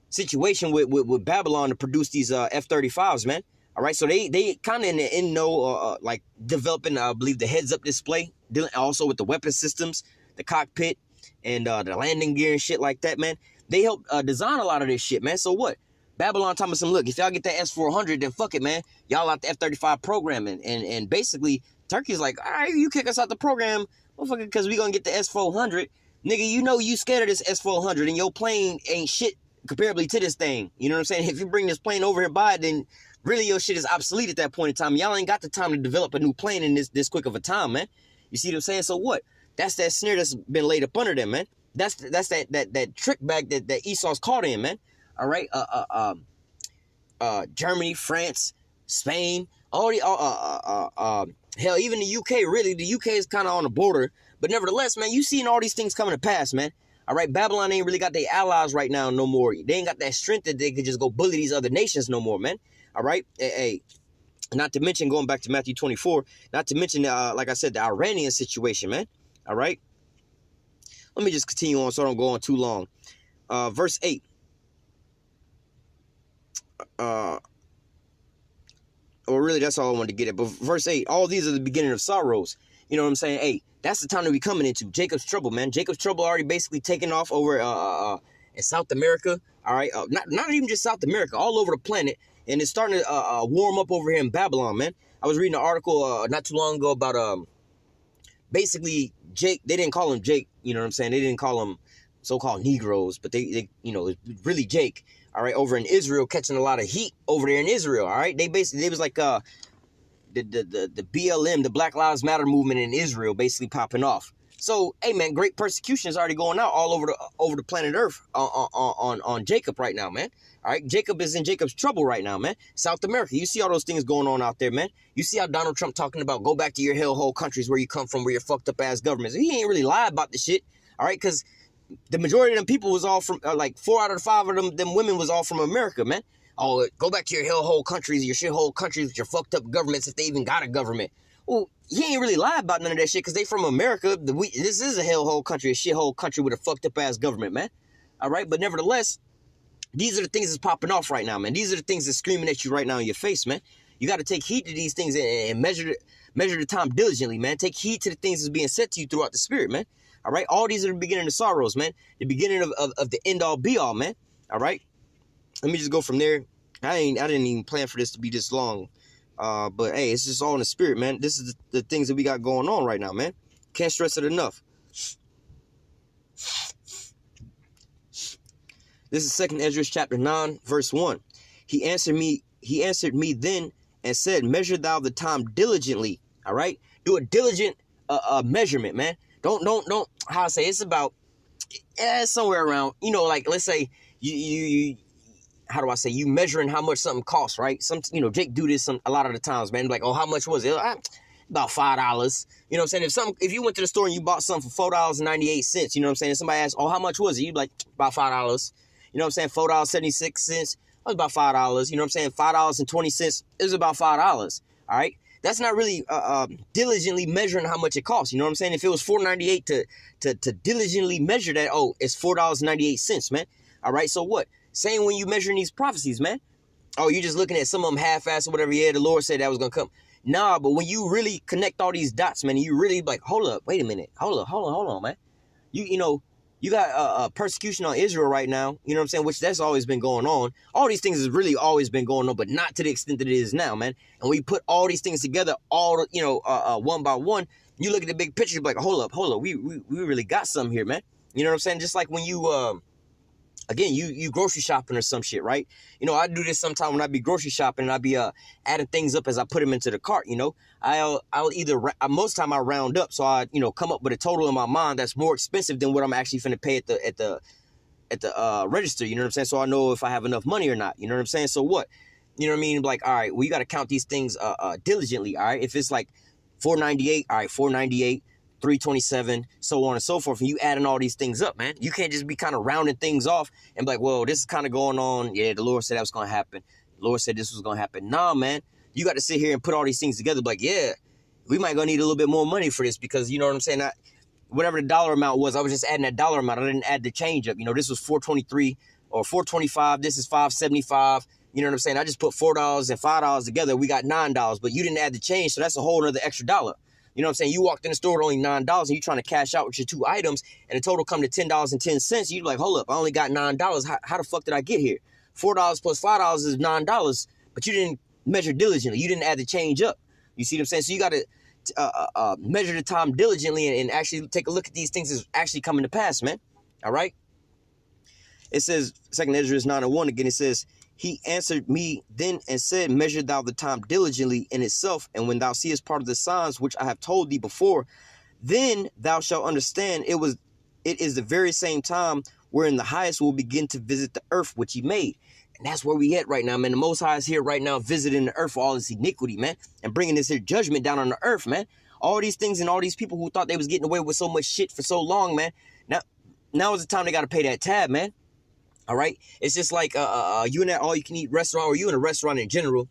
situation with Babylon to produce these F-35s, man. All right, so they kind of in know like developing, I believe, the heads-up display, also with the weapon systems, the cockpit, and the landing gear and shit like that, man. They helped design a lot of this shit, man. So what? Babylon told us, look, if y'all get that S-400, then fuck it, man. Y'all out the F-35 program, and basically Turkey's like, all right, you kick us out the program, motherfucker, because we gonna get the S-400, nigga. You know you scared of this S-400, and your plane ain't shit comparably to this thing. You know what I'm saying? If you bring this plane over here by it, then really your shit is obsolete at that point in time. Y'all ain't got the time to develop a new plane in this quick of a time, man. You see what I'm saying? So what? That's that snare that's been laid up under them, man. That's that trick bag that Esau's caught in, man. All right. Germany, France, Spain, all the hell, even the UK. Really, the UK is kind of on the border, but nevertheless, man, you seeing all these things coming to pass, man. All right, Babylon ain't really got their allies right now no more. They ain't got that strength that they could just go bully these other nations no more, man. All right, hey, not to mention, going back to Matthew 24, not to mention, like I said, the Iranian situation, man. All right, let me just continue on so I don't go on too long. Verse 8. Or really, that's all I wanted to get at. But verse 8, all these are the beginning of sorrows. You know what I'm saying? Hey, that's the time to be coming into Jacob's trouble, man. Jacob's trouble already basically taken off over in South America. All right, not even just South America, all over the planet. And it's starting to warm up over here in Babylon, man. I was reading an article not too long ago about basically Jake. They didn't call him Jake, you know what I'm saying? They didn't call him so-called Negroes, but they you know, it's really Jake. All right, over in Israel, catching a lot of heat over there in Israel. All right, they was like the BLM, the Black Lives Matter movement in Israel, basically popping off. So, hey, man, great persecution is already going out all over the planet Earth on Jacob right now, man. All right, Jacob is in Jacob's trouble right now, man. South America, you see all those things going on out there, man. You see how Donald Trump talking about go back to your hellhole countries where you come from, where you're fucked up ass governments. He ain't really lied about the shit, all right, because the majority of them people was all from, like 4 out of the 5 of them women was all from America, man. Oh, go back to your hellhole countries, your shithole countries with your fucked up governments if they even got a government. Well, he ain't really lie about none of that shit because they from America. This is a hellhole country, a shithole country with a fucked up ass government, man. All right, but nevertheless, these are the things that's popping off right now, man. These are the things that's screaming at you right now in your face, man. You got to take heed to these things and measure the time diligently, man. Take heed to the things that's being said to you throughout the spirit, man. All right, all these are the beginning of sorrows, man. The beginning of the end all be all, man. All right, let me just go from there. I didn't even plan for this to be this long, But hey, it's just all in the spirit, man. This is the things that we got going on right now, man. Can't stress it enough. This is 2nd Ezra chapter 9, verse 1. He answered me then and said, measure thou the time diligently. All right? Do a diligent measurement, man. Don't, how I say, it's about, somewhere around, you know, like, let's say you how do I say, you measuring how much something costs, right? Jake do this a lot of the times, man. Like, oh, how much was it? About $5. You know what I'm saying? If you went to the store and you bought something for $4.98, you know what I'm saying? If somebody asked, oh, how much was it? You'd be like, about $5. You know what I'm saying? $4.76. That was about $5. You know what I'm saying? $5.20. It was about $5. All right? That's not really diligently measuring how much it costs. You know what I'm saying? If it was $4.98 to diligently measure that, oh, it's $4.98, man. All right? So what? Same when you measuring these prophecies, man. Oh, you're just looking at some of them half-assed or whatever. Yeah, the Lord said that was going to come. Nah, but when you really connect all these dots, man, you really like, hold up, wait a minute. Hold on, man. You know, you got persecution on Israel right now, you know what I'm saying, which that's always been going on. All these things has really always been going on, but not to the extent that it is now, man. And we put all these things together, one by one, you look at the big picture, you're like, hold up, we really got something here, man. You know what I'm saying? Just like when you, again, you grocery shopping or some shit, right? You know, I do this sometime when I be grocery shopping and I be adding things up as I put them into the cart, you know. I'll either, most time I round up, so I, come up with a total in my mind that's more expensive than what I'm actually finna pay at the register, you know what I'm saying? So I know if I have enough money or not, you know what I'm saying? So what? You know what I mean? Like, all right, well, you got to count these things diligently, all right? If it's like $4.98, all right, $4.98. $3.27, so on and so forth, and you adding all these things up, man. You can't just be kind of rounding things off and be like, well, this is kind of going on. Yeah, the Lord said that was going to happen. The Lord said this was going to happen. Nah, man. You got to sit here and put all these things together, like, yeah, we might gonna need a little bit more money for this because, you know what I'm saying? Whatever the dollar amount was, I was just adding that dollar amount. I didn't add the change up. You know, this was $4.23 or $4.25. This is $5.75. You know what I'm saying? I just put $4 and $5 together. We got $9, but you didn't add the change, so that's a whole other extra dollar. You know what I'm saying? You walked in the store with only $9 and you're trying to cash out with your 2 items and the total come to $10.10. You're like, hold up, I only got $9. How the fuck did I get here? $4 plus $5 is $9, but you didn't measure diligently. You didn't add the change up. You see what I'm saying? So you got to measure the time diligently and actually take a look at these things as actually coming to pass, man. All right? It says, 2nd Ezra 9:1 again, it says, he answered me then and said, measure thou the time diligently in itself, and when thou seest part of the signs which I have told thee before, then thou shalt understand it is the very same time wherein the highest will begin to visit the earth which he made. And that's where we at right now, man. The Most High is here right now visiting the earth for all this iniquity, man, and bringing this here judgment down on the earth, man. All these things and all these people who thought they was getting away with so much shit for so long, man. Now is the time they got to pay that tab, man. All right, it's just like you in that all-you-can-eat restaurant, or you in a restaurant in general.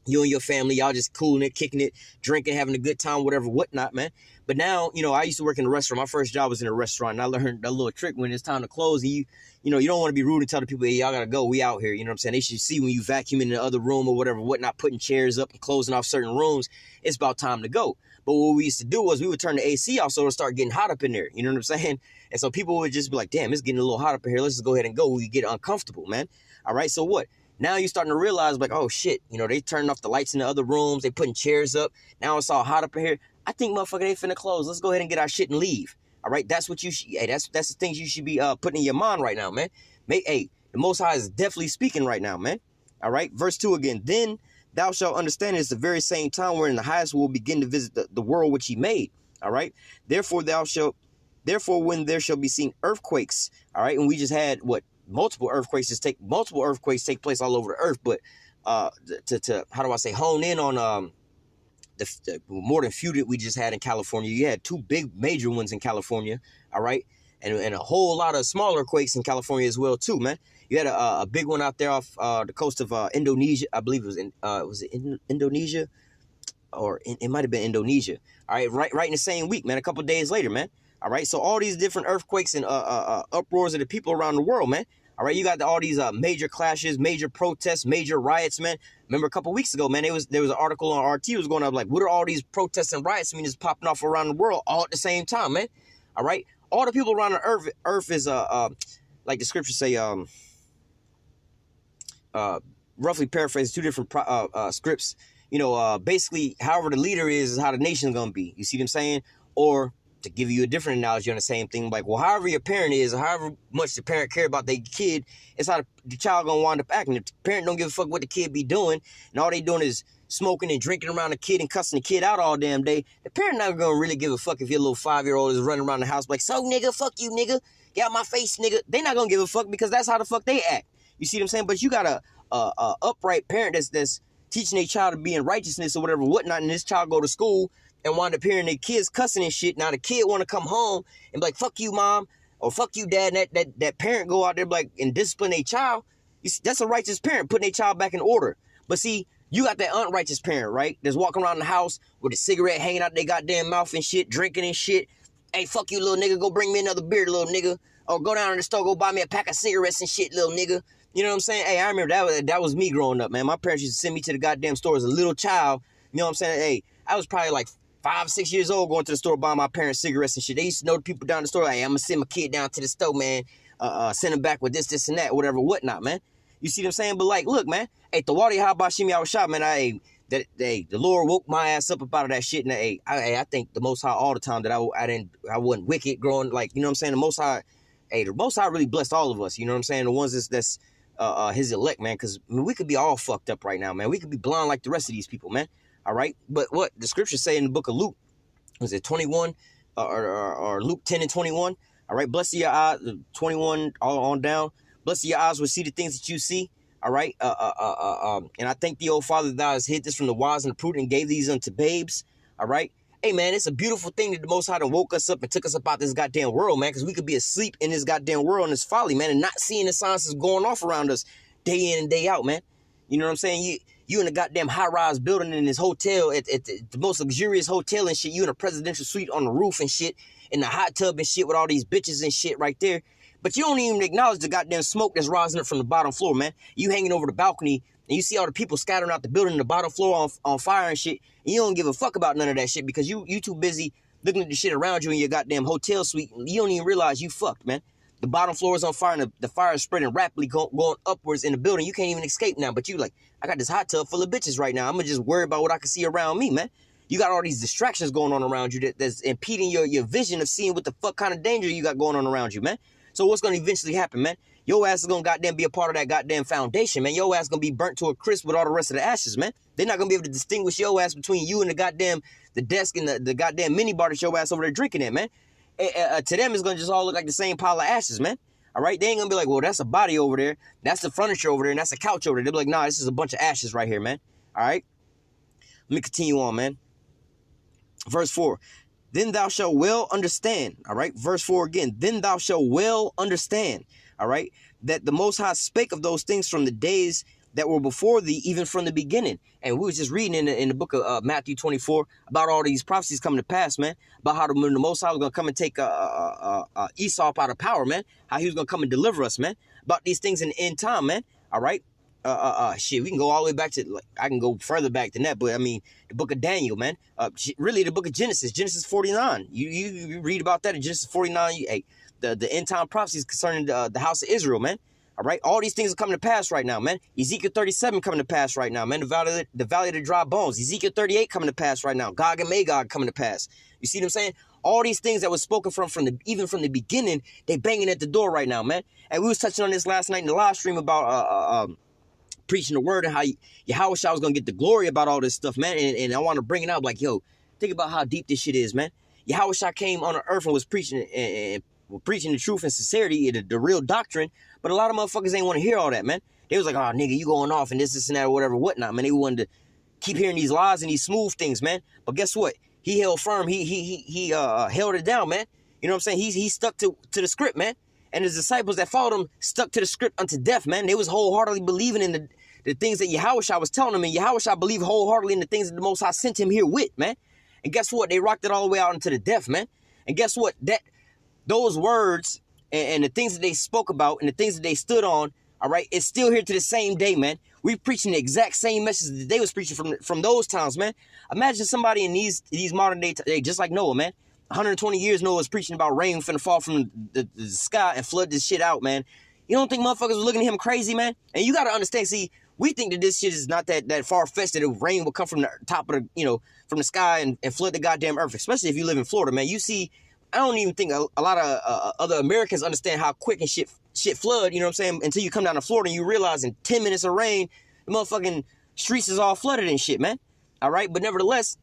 You and your family, y'all just cooling it, kicking it, drinking, having a good time, whatever, whatnot, man. But now, I used to work in a restaurant. My first job was in a restaurant, and I learned that little trick when it's time to close. And you don't want to be rude and tell the people, hey, y'all gotta go. We out here. You know what I'm saying? They should see when you vacuuming in the other room or whatever, whatnot, putting chairs up and closing off certain rooms. It's about time to go. But what we used to do was we would turn the AC off so it'll start getting hot up in there. You know what I'm saying? And so people would just be like, damn, it's getting a little hot up in here. Let's just go ahead and go. We get uncomfortable, man. All right, so what? Now you're starting to realize, like, oh, shit, they turning off the lights in the other rooms. They putting chairs up. Now it's all hot up in here. I think, motherfucker, they finna close. Let's go ahead and get our shit and leave. All right, that's what you should, hey, that's the things you should be putting in your mind right now, man. Hey, the Most High is definitely speaking right now, man. All right, verse 2 again. Then thou shalt understand it's the very same time wherein the highest will begin to visit the world which he made. All right, therefore when there shall be seen earthquakes, all right, and we just had multiple earthquakes take place all over the earth, but to how do I say, hone in on the more than few that we just had in California. You had 2 big major ones in California, all right, and a whole lot of smaller quakes in California as well too, man. You had a big one out there off the coast of Indonesia. I believe it was in Indonesia, or it might have been Indonesia. All right, right in the same week, man. A couple days later, man. All right, so all these different earthquakes and uproars of the people around the world, man. All right, you got all these major clashes, major protests, major riots, man. Remember a couple weeks ago, man, there was an article on RT was going up like, what are all these protests and riots mean? Is popping off around the world all at the same time, man. All right, all the people around the earth is like the scriptures say, roughly paraphrased 2 different scripts. basically, however the leader is how the nation's gonna be. You see what I'm saying? Or to give you a different analogy on the same thing, like, well, however your parent is, or however much the parent care about their kid, it's how the child gonna wind up acting. If the parent don't give a fuck what the kid be doing, and all they doing is smoking and drinking around the kid and cussing the kid out all damn day, the parent not gonna really give a fuck if your little 5-year-old is running around the house like, so nigga, fuck you, nigga, get out my face, nigga. They not gonna give a fuck because that's how the fuck they act. You see what I'm saying? But you got a upright parent that's teaching their child to be in righteousness or whatever, whatnot, and this child go to school and wind up hearing their kids cussing and shit. Now the kid want to come home and be like, fuck you, mom, or fuck you, dad, and that parent go out there like and discipline their child. You see, that's a righteous parent putting their child back in order. But see, you got that unrighteous parent, right? That's walking around the house with a cigarette hanging out their goddamn mouth and shit, drinking and shit. Hey, fuck you, little nigga, go bring me another beer, little nigga. Or go down to the store, go buy me a pack of cigarettes and shit, little nigga. You know what I'm saying? Hey, I remember that was me growing up, man. My parents used to send me to the goddamn store as a little child. You know what I'm saying? Hey, I was probably like 5, 6 years old going to the store buying my parents cigarettes and shit. They used to know the people down the store. Hey, I'm gonna send my kid down to the store, man. Send him back with this, and that, whatever, whatnot, man. You see what I'm saying? But like, look, man. Hey, the YAHAWASHI, man. The Lord woke my ass up about that shit, and I thank the Most High all the time that I wasn't wicked growing, like, you know what I'm saying? The Most High really blessed all of us. You know what I'm saying? The ones that's his elect, man, because we could be all fucked up right now, man. We could be blind like the rest of these people, man. All right, but what the scriptures say in the book of Luke, was it 21 or Luke 10 and 21? All right, blessed are your eyes, 21 all on down. Blessed are your eyes will see the things that you see. All right, and I thank the old Father that thou hast hid this from the wise and the prudent and gave these unto babes. All right. Hey, man, it's a beautiful thing that the Most High done woke us up and took us up out this goddamn world, man, because we could be asleep in this goddamn world and this folly, man, and not seeing the signs that's going off around us day in and day out, man. You know what I'm saying? You in a goddamn high-rise building in this hotel, at the most luxurious hotel and shit. You in a presidential suite on the roof and shit, in the hot tub and shit with all these bitches and shit right there. But you don't even acknowledge the goddamn smoke that's rising up from the bottom floor, man. You hanging over the balcony, and you see all the people scattering out the building, the bottom floor on fire and shit, and you don't give a fuck about none of that shit because you too busy looking at the shit around you in your goddamn hotel suite. You don't even realize you fucked, man. The bottom floor is on fire, and the fire is spreading rapidly, going upwards in the building. You can't even escape now, but you like, I got this hot tub full of bitches right now. I'm gonna just worry about what I can see around me, man. You got all these distractions going on around you that's impeding your vision of seeing what the fuck kind of danger you got going on around you, man. So what's gonna eventually happen, man? Your ass is gonna goddamn be a part of that goddamn foundation, man. Your ass gonna be burnt to a crisp with all the rest of the ashes, man. They're not gonna be able to distinguish your ass between you and the desk and the goddamn mini bar that your ass over there drinking at, man. To them, it's gonna just all look like the same pile of ashes, man. All right, they ain't gonna be like, well, that's a body over there, that's the furniture over there, and that's a couch over there. They'll be like, nah, this is a bunch of ashes right here, man. All right, let me continue on, man. Verse 4. Then thou shalt well understand, all right? Verse 4 again. Then thou shalt well understand, all right, that the Most High spake of those things from the days that were before thee, even from the beginning. And we was just reading in the book of Matthew 24 about all these prophecies coming to pass, man, about how the Most High was going to come and take Esau out of power, man, how he was going to come and deliver us, man, about these things in the end time, man, all right? Shit, we can go all the way back to, like, I can go further back than that, but I mean, the book of Daniel, man, really the book of Genesis 49. You read about that in Genesis 49. The end time prophecies concerning the house of Israel, man. All right, all these things are coming to pass right now, man. Ezekiel 37 coming to pass right now, man. The valley of the dry bones. Ezekiel 38 coming to pass right now. Gog and Magog coming to pass. You see what I'm saying? All these things that was spoken even from the beginning, they banging at the door right now, man. And we was touching on this last night in the live stream about preaching the word and how YAHAWASHI was gonna get the glory about all this stuff, man. And I want to bring it up, like, yo, think about how deep this shit is, man. YAHAWASHI came on the earth and was preaching the truth and sincerity, the real doctrine. But a lot of motherfuckers ain't want to hear all that, man. They was like, oh, nigga, you going off and this and that or whatever, whatnot, man. They wanted to keep hearing these lies and these smooth things, man. But guess what? He held firm. He held it down, man. You know what I'm saying? He stuck to the script, man. And his disciples that followed him stuck to the script unto death, man. They was wholeheartedly believing in the things that YAHAWASHI was telling them. And YAHAWASHI believed wholeheartedly in the things that the Most High sent him here with, man. And guess what? They rocked it all the way out into the death, man. And guess what? Those words and the things that they spoke about and the things that they stood on, all right, it's still here to the same day, man. We preaching the exact same message that they was preaching from those times, man. Imagine somebody in these modern day, just like Noah, man. 120 years Noah was preaching about rain finna fall from the sky and flood this shit out, man. You don't think motherfuckers were looking at him crazy, man? And you got to understand, see, We think that this shit is not that far-fetched, that the rain will come from the top of the, you know, from the sky and flood the goddamn earth, especially if you live in Florida, man. You see, I don't even think a lot of other Americans understand how quick and shit flood, you know what I'm saying, until you come down to Florida and you realize in 10 minutes of rain, the motherfucking streets is all flooded and shit, man. All right, but nevertheless,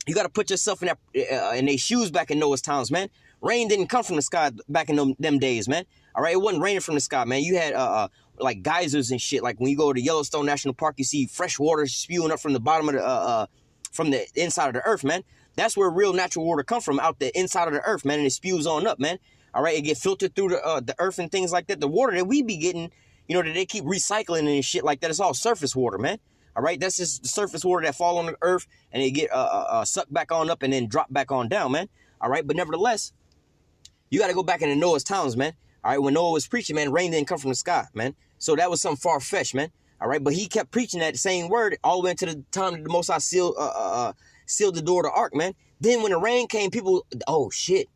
you got to put yourself in their shoes back in Noah's times, man. Rain didn't come from the sky back in them days, man. All right, it wasn't raining from the sky, man. You had like geysers and shit. Like when you go to Yellowstone National Park, you see fresh water spewing up from the bottom of the from the inside of the earth, man. That's where real natural water come from, out the inside of the earth, man, and it spews on up, man. All right, it get filtered through the earth and things like that. The water that we be getting, you know, that they keep recycling and shit like that, it's all surface water, man. All right, that's just the surface water that fall on the earth and they get sucked back on up and then drop back on down, man. All right, but nevertheless, you got to go back into Noah's times, man. All right, when Noah was preaching, man, rain didn't come from the sky, man. So that was something far-fetched, man. All right, but he kept preaching that same word all the way into the time that the Most High sealed the door of the ark, man. Then when the rain came, people, oh, shit.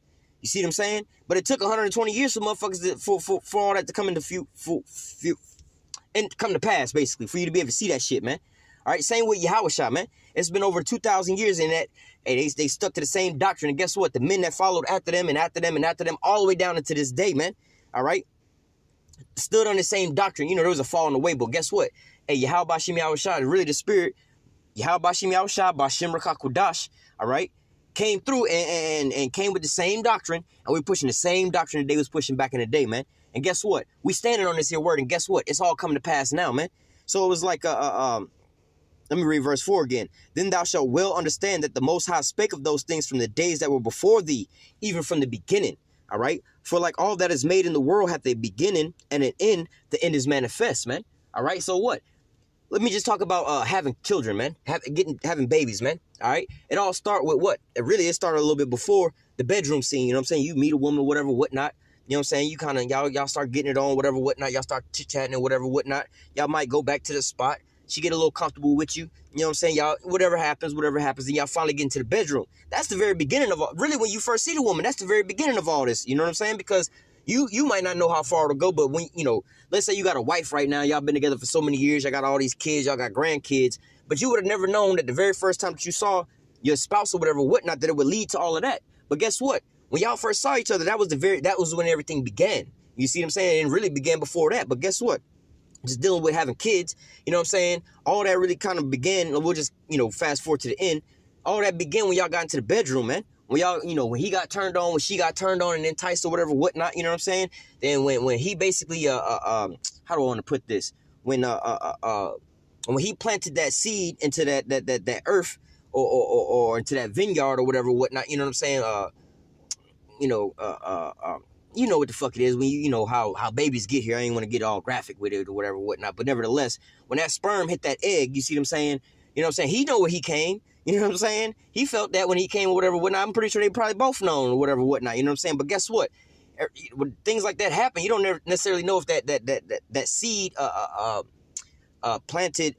You see what I'm saying? But it took 120 years for motherfuckers for all that to come into and come to pass, basically, for you to be able to see that shit, man. All right, same with YAHAWASHI, man. It's been over 2,000 years in that, and they stuck to the same doctrine. And guess what? The men that followed after them and after them and after them, all the way down into this day, man. All right? Stood on the same doctrine. You know, there was a fall in the way, but guess what? Hey, YAHAWASHI is really the spirit. YAHAWASHI, Bashim Rakakudash, all right? Came through and came with the same doctrine, and we're pushing the same doctrine that they was pushing back in the day, man. And guess what? We standing on this here word, and guess what? It's all coming to pass now, man. So it was like, let me read verse 4 again. Then thou shalt well understand that the Most High spake of those things from the days that were before thee, even from the beginning, all right? For like all that is made in the world hath a beginning and an end, the end is manifest, man. All right, so what? Let me just talk about having children, man. Having babies, man. All right? It all start with what? It started a little bit before the bedroom scene, you know what I'm saying? You meet a woman or whatever, whatnot. You know what I'm saying? You kind of, y'all start getting it on, whatever, whatnot. Y'all start chit-chatting and whatever, whatnot. Y'all might go back to the spot. She get a little comfortable with you. You know what I'm saying? Y'all, whatever happens, then y'all finally get into the bedroom. That's the very beginning of all. Really, when you first see the woman, that's the very beginning of all this. You know what I'm saying? Because you might not know how far it'll go, but when, you know, let's say you got a wife right now. Y'all been together for so many years. Y'all got all these kids. Y'all got grandkids. But you would have never known that the very first time that you saw your spouse or whatever, whatnot, that it would lead to all of that. But guess what? When y'all first saw each other, that was when everything began. You see what I'm saying? It really began before that. But guess what? Just dealing with having kids, you know what I'm saying? All that really kind of began, and we'll just, you know, fast forward to the end. All that began when y'all got into the bedroom, man. When y'all, you know, when he got turned on, when she got turned on and enticed or whatever, whatnot, you know what I'm saying? Then when he basically, how do I want to put this? When he planted that seed into that earth or into that vineyard or whatever, whatnot, you know what I'm saying? You know what the fuck it is when you know how babies get here. I ain't want to get all graphic with it or whatever, whatnot. But nevertheless, when that sperm hit that egg, you see what I'm saying? You know what I'm saying? He know where he came. You know what I'm saying? He felt that when he came or whatever, whatnot. I'm pretty sure they probably both known or whatever, whatnot. You know what I'm saying? But guess what? When things like that happen, you don't necessarily know if that seed planted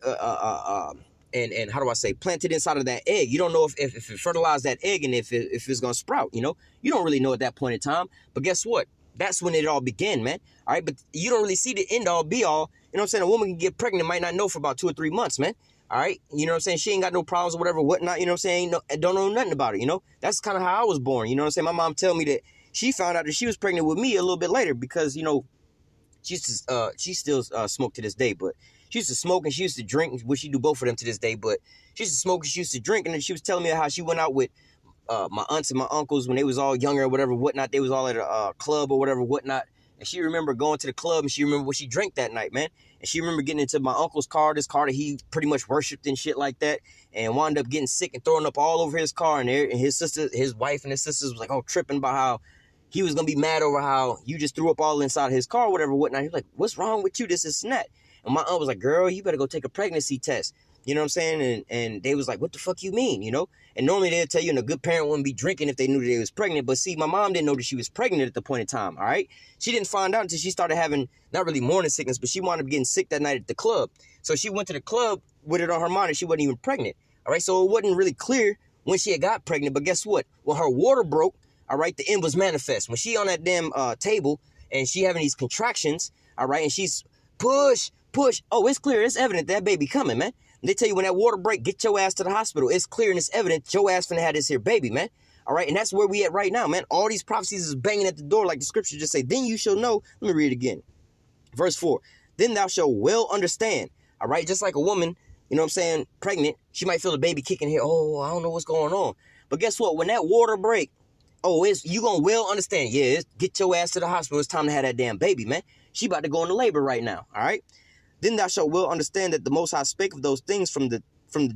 and how do I say, planted inside of that egg. You don't know if it fertilized that egg and if it's gonna sprout, you know? You don't really know at that point in time. But guess what? That's when it all began, man. All right, but you don't really see the end all be all. You know what I'm saying? A woman can get pregnant, might not know for about 2 or 3 months, man. All right, you know what I'm saying? She ain't got no problems or whatever, whatnot, you know what I'm saying? Don't know nothing about it, you know? That's kind of how I was born, you know what I'm saying? My mom tell me that she found out that she was pregnant with me a little bit later because, you know, she still smoke to this day, but she used to smoke and she used to drink, which she do both of them to this day, but she used to smoke and she used to drink, and then she was telling me how she went out with my aunts and my uncles when they was all younger or whatever, whatnot. They was all at a club or whatever, whatnot. And she remember going to the club and she remember what she drank that night, man. And she remember getting into my uncle's car, this car that he pretty much worshipped and shit like that, and wound up getting sick and throwing up all over his car. And his sister, his wife and his sisters was like, oh, tripping about how he was going to be mad over how you just threw up all inside his car, whatever, whatnot. He was like, what's wrong with you? This is that. And my aunt was like, girl, you better go take a pregnancy test. You know what I'm saying? And they was like, what the fuck you mean, you know? And normally they'll tell you, and a good parent wouldn't be drinking if they knew that they was pregnant. But see, my mom didn't know that she was pregnant at the point in time, all right? She didn't find out until she started having, not really morning sickness, but she wound up getting sick that night at the club. So she went to the club with it on her mind and she wasn't even pregnant, all right? So it wasn't really clear when she had got pregnant. But guess what? When her water broke, all right, the end was manifest. When she on that damn table and she having these contractions, all right, and she's push, push, oh, it's clear, it's evident that baby coming, man. And they tell you when that water break, get your ass to the hospital. It's clear and it's evident your ass finna have this here baby, man. All right, and that's where we at right now, man. All these prophecies is banging at the door like the scripture just say, then you shall know. Let me read it again. Verse 4, then thou shalt well understand. All right, just like a woman, you know what I'm saying, pregnant, she might feel the baby kicking here. Oh, I don't know what's going on. But guess what? When that water break, oh, you going to well understand. Yeah, get your ass to the hospital. It's time to have that damn baby, man. She about to go into labor right now, all right? Then thou shalt well understand that the Most High spake of those things from the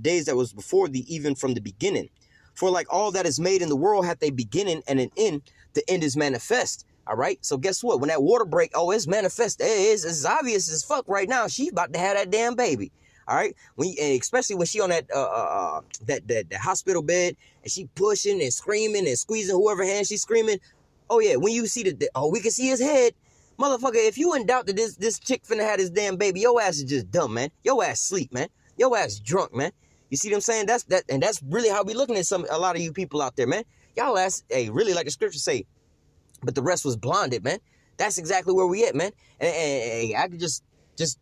days that was before thee, even from the beginning. For like all that is made in the world hath a beginning and an end. The end is manifest, all right? So guess what? When that water break, oh, it's manifest. It's obvious as fuck right now. She about to have that damn baby. All right, especially when she on that hospital bed and she pushing and screaming and squeezing whoever hand she's screaming. Oh yeah, when you see we can see his head, motherfucker. If you in doubt that this chick finna have this damn baby, your ass is just dumb, man. Your ass sleep, man. Your ass drunk, man. You see what I'm saying? That's really how we looking at a lot of you people out there, man. Y'all ass, really like the scripture say, but the rest was blinded, man. That's exactly where we at, man. And I could just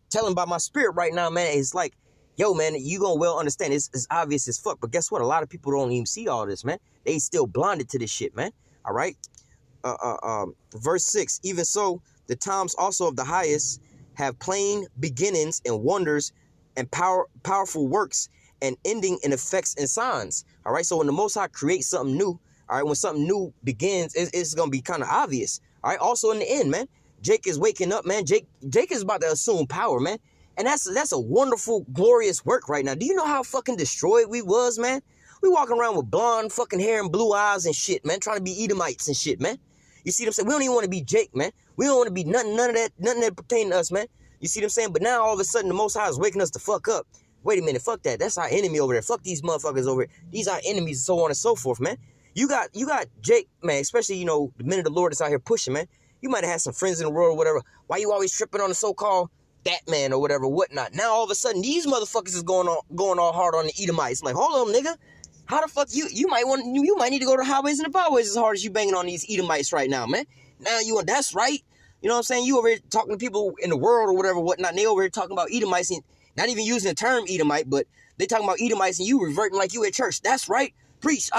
tell him by my spirit right now, man. It's like, yo, man, you gonna well understand. It's obvious as fuck. But guess what? A lot of people don't even see all this, man. They still blinded to this shit, man. All right. Verse 6. Even so, the times also of the highest have plain beginnings and wonders and powerful works and ending in effects and signs. All right. So when the Most High creates something new, all right, when something new begins, it's gonna be kind of obvious. All right. Also in the end, man. Jake is waking up, man. Jake is about to assume power, man. And that's a wonderful, glorious work right now. Do you know how fucking destroyed we was, man? We walking around with blonde fucking hair and blue eyes and shit, man. Trying to be Edomites and shit, man. You see what I'm saying? We don't even want to be Jake, man. We don't want to be none of that pertaining to us, man. You see what I'm saying? But now all of a sudden the Most High is waking us the fuck up. Wait a minute, fuck that. That's our enemy over there. Fuck these motherfuckers over here. These are enemies and so on and so forth, man. You got Jake, man, especially, you know, the men of the Lord that's out here pushing, man. You might have had some friends in the world or whatever. Why you always tripping on the so-called that man or whatever, whatnot? Now all of a sudden these motherfuckers is going all hard on the Edomites. I'm like, hold on, nigga. How the fuck you might need to go to the highways and the byways as hard as you banging on these Edomites right now, man. Now that's right. You know what I'm saying? You over here talking to people in the world or whatever, whatnot. And they over here talking about Edomites and not even using the term Edomite, but they talking about Edomites and you reverting like you at church. That's right. Preach,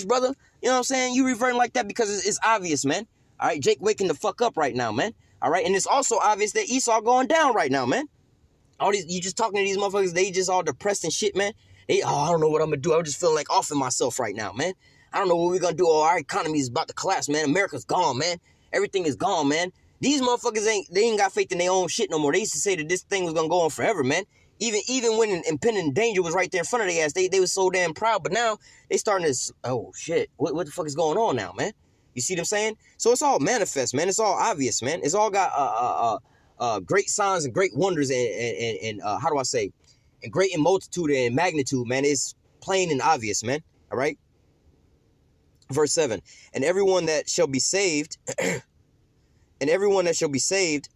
brother. You know what I'm saying? You reverting like that because it's obvious, man. All right, Jake waking the fuck up right now, man. All right, and it's also obvious that Esau going down right now, man. All these, you just talking to these motherfuckers, they just all depressed and shit, man. I don't know what I'm gonna do. I'm just feeling like offing myself right now, man. I don't know what we're gonna do. Our economy is about to collapse, man. America's gone, man. Everything is gone, man. These motherfuckers ain't got faith in their own shit no more. They used to say that this thing was gonna go on forever, man. Even when impending danger was right there in front of their ass, they was so damn proud. But now they starting to, oh shit, what the fuck is going on now, man? You see what I'm saying? So it's all manifest, man. It's all obvious, man. It's all got great signs and great wonders and how do I say? And great in multitude and magnitude, man. It's plain and obvious, man. All right. Verse 7. And everyone that shall be saved, and everyone that shall be saved,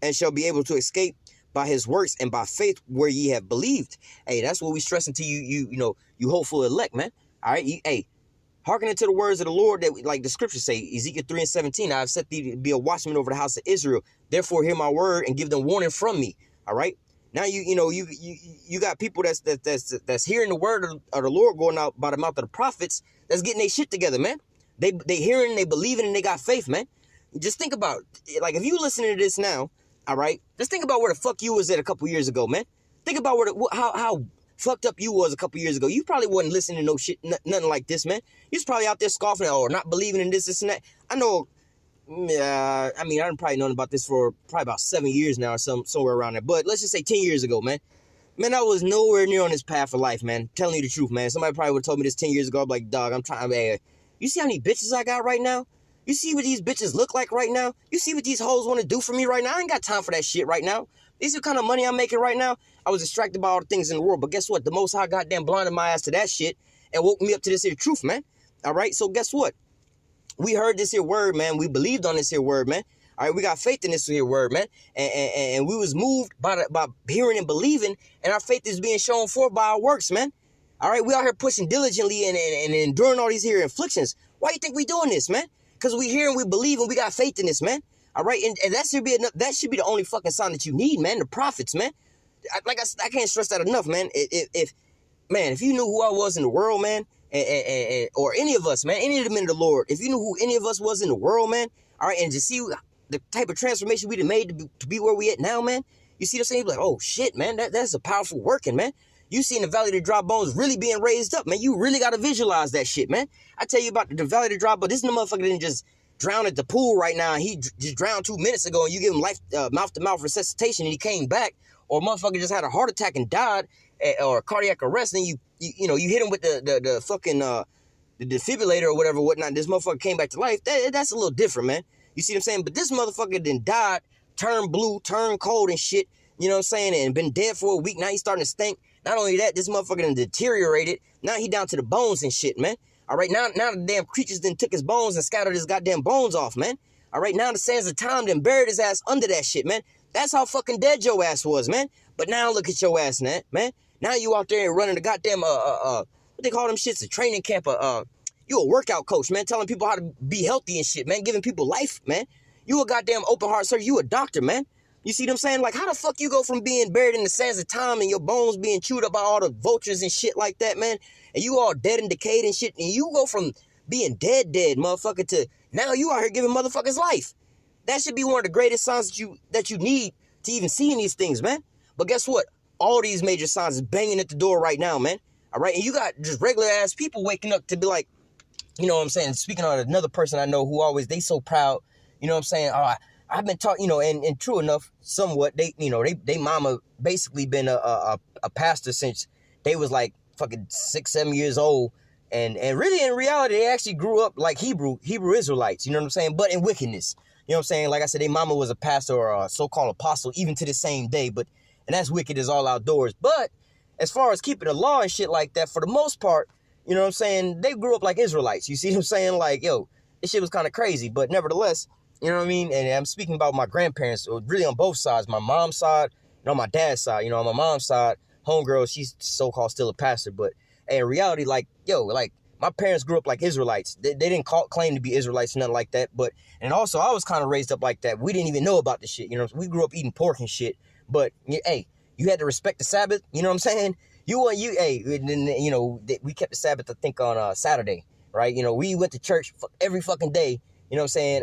and shall be able to escape by his works and by faith where ye have believed. Hey, that's what we stressing to you hopeful elect, man. All right. Hearkening to the words of the Lord that, like the scriptures say, Ezekiel 3:17, I have set thee to be a watchman over the house of Israel. Therefore, hear my word and give them warning from me. All right. Now you got people that's hearing the word of the Lord going out by the mouth of the prophets. That's getting their shit together, man. They hearing, they believing, and they got faith, man. Just think about it. Like if you listening to this now, all right. Just think about where the fuck you was at a couple years ago, man. Think about how fucked up you was a couple years ago. You probably wasn't listening to no shit, nothing like this, man. You was probably out there scoffing or not believing in this and that. I know, I done probably known about this for probably about 7 years now or somewhere around there. But let's just say 10 years ago, man. Man, I was nowhere near on this path of life, man. Telling you the truth, man. Somebody probably would have told me this 10 years ago. I'm like, dog, I'm trying, man. You see how many bitches I got right now? You see what these bitches look like right now? You see what these hoes want to do for me right now? I ain't got time for that shit right now. These are the kind of money I'm making right now. I was distracted by all the things in the world. But guess what? The Most High goddamn blinded my ass to that shit and woke me up to this here truth, man. All right? So guess what? We heard this here word, man. We believed on this here word, man. All right? We got faith in this here word, man. And we was moved by hearing and believing. And our faith is being shown forth by our works, man. All right? We out here pushing diligently and enduring all these here afflictions. Why you think we doing this, man? Because we hear and we believe and we got faith in this, man. All right, and that should be enough. That should be the only fucking sign that you need, man. The prophets, man. I can't stress that enough, man. If you knew who I was in the world, man, or any of us, man, any of them in the Lord, if you knew who any of us was in the world, man, all right, and to see the type of transformation we done made to be where we at now, man, you see the same, like, oh shit, man, that's a powerful working, man. You seen the Valley of the Dry Bones really being raised up, man. You really got to visualize that shit, man. I tell you about the Valley of the Dry Bones. This motherfucker didn't just drown at the pool right now. He just drowned 2 minutes ago, and you give him mouth-to-mouth resuscitation, and he came back. Or motherfucker just had a heart attack and died, or cardiac arrest, and you hit him with the fucking the defibrillator or whatever, whatnot. This motherfucker came back to life. That's a little different, man. You see what I'm saying? But this motherfucker then died, turned blue, turned cold and shit. You know what I'm saying? And been dead for a week. Now he's starting to stink. Not only that, this motherfucker done deteriorated. Now he down to the bones and shit, man. All right, now the damn creatures then took his bones and scattered his goddamn bones off, man. All right, now the sands of time then buried his ass under that shit, man. That's how fucking dead your ass was, man. But now look at your ass, man. Now you out there running the goddamn, what they call them shits, a training camp, you a workout coach, man, telling people how to be healthy and shit, man, giving people life, man. You a goddamn open heart surgeon, you a doctor, man. You see what I'm saying? Like, how the fuck you go from being buried in the sands of time and your bones being chewed up by all the vultures and shit like that, man, and you all dead and decayed and shit, and you go from being dead, motherfucker, to now you out here giving motherfuckers life. That should be one of the greatest signs that you need to even see in these things, man. But guess what? All these major signs is banging at the door right now, man. All right? And you got just regular ass people waking up to be like, you know what I'm saying? Speaking of another person I know who always, they so proud, you know what I'm saying? Oh, I've been taught, you know, and true enough, somewhat, they mama basically been a pastor since they was like fucking 6-7 years old. And really, in reality, they actually grew up like Hebrew Israelites, you know what I'm saying? But in wickedness. You know what I'm saying? Like I said, their mama was a pastor or a so-called apostle, even to the same day. And that's wicked as all outdoors. But as far as keeping the law and shit like that, for the most part, you know what I'm saying? They grew up like Israelites. You see what I'm saying? Like, yo, this shit was kind of crazy. But nevertheless, you know what I mean? And I'm speaking about my grandparents, really on both sides. My mom's side and on my dad's side. You know, on my mom's side, homegirl, she's so-called still a pastor. But in reality, like, yo, like, my parents grew up like Israelites. They didn't claim to be Israelites, nothing like that. And also, I was kind of raised up like that. We didn't even know about the shit. You know, we grew up eating pork and shit. But, hey, you had to respect the Sabbath. You know what I'm saying? You know, we kept the Sabbath, I think, on Saturday, right? You know, we went to church every fucking day. You know what I'm saying?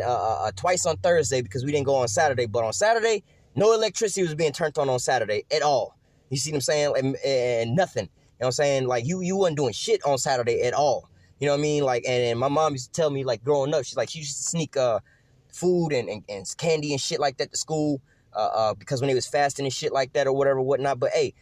Twice on Thursday because we didn't go on Saturday. But on Saturday, no electricity was being turned on Saturday at all. You see what I'm saying? And nothing. You know what I'm saying? Like, you wasn't doing shit on Saturday at all. You know what I mean? Like, and my mom used to tell me, like, growing up, she used to sneak food and candy and shit like that to school because when they was fasting and shit like that or whatever, whatnot. But, hey,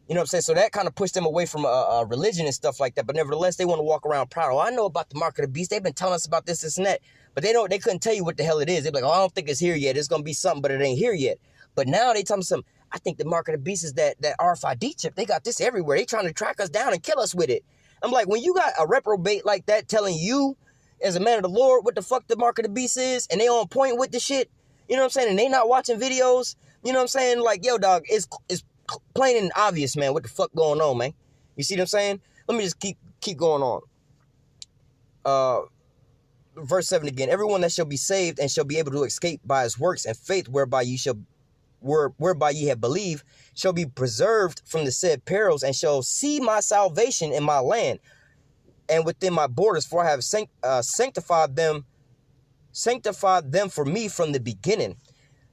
you know what I'm saying? So that kind of pushed them away from religion and stuff like that. But nevertheless, they want to walk around proud. Oh, I know about the mark of the beast. They've been telling us about this and that. But they couldn't tell you what the hell it is. They'd be like, oh, I don't think it's here yet. It's going to be something, but it ain't here yet. But now they tell me something. I think the mark of the beast is that RFID chip. They got this everywhere. They trying to track us down and kill us with it. I'm like, when you got a reprobate like that telling you as a man of the Lord what the fuck the mark of the beast is, and they on point with the shit, you know what I'm saying, and they not watching videos, you know what I'm saying, like, yo, dog, it's plain and obvious, man, what the fuck going on, man. You see what I'm saying? Let me just keep going on. Verse 7 again. Everyone that shall be saved and shall be able to escape by his works and faith whereby ye have believed shall be preserved from the said perils and shall see my salvation in my land and within my borders, for I have sanctified them for me from the beginning.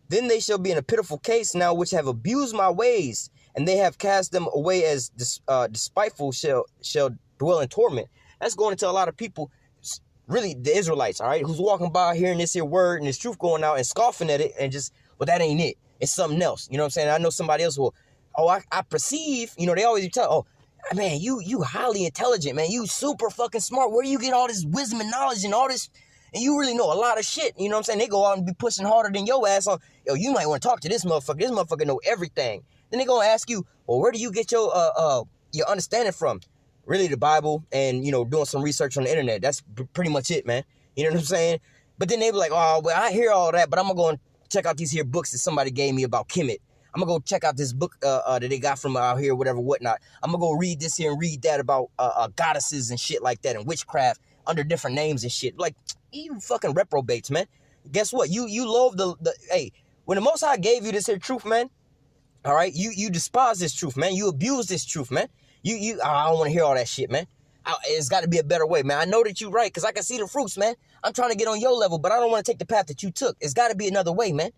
Then they shall be in a pitiful case now which have abused my ways, and they have cast them away as despiteful shall dwell in torment. That's going into a lot of people, really the Israelites, all right, who's walking by hearing this here word and this truth going out and scoffing at it and just, well, that ain't it. It's something else. You know what I'm saying? I know somebody else will, I perceive, you know, they always tell, oh, man, you highly intelligent, man. You super fucking smart. Where do you get all this wisdom and knowledge and all this? And you really know a lot of shit. You know what I'm saying? They go out and be pushing harder than your ass on, yo, you might want to talk to this motherfucker. This motherfucker know everything. Then they gonna ask you, well, where do you get your understanding from? Really the Bible and, you know, doing some research on the internet. That's pretty much it, man. You know what I'm saying? But then they be like, oh, well, I hear all that, but I'm gonna go and check out these here books that somebody gave me about Kemet. I'm going to go check out this book that they got from out here, whatever, whatnot. I'm going to go read this here and read that about goddesses and shit like that and witchcraft under different names and shit. Like, you fucking reprobates, man. Guess what? You loathe hey, when the Most High gave you this here truth, man, all right, you despise this truth, man. You abuse this truth, man. I don't want to hear all that shit, man. It's got to be a better way, man. I know that you're right, because I can see the fruits, man. I'm trying to get on your level, but I don't want to take the path that you took. It's got to be another way, man.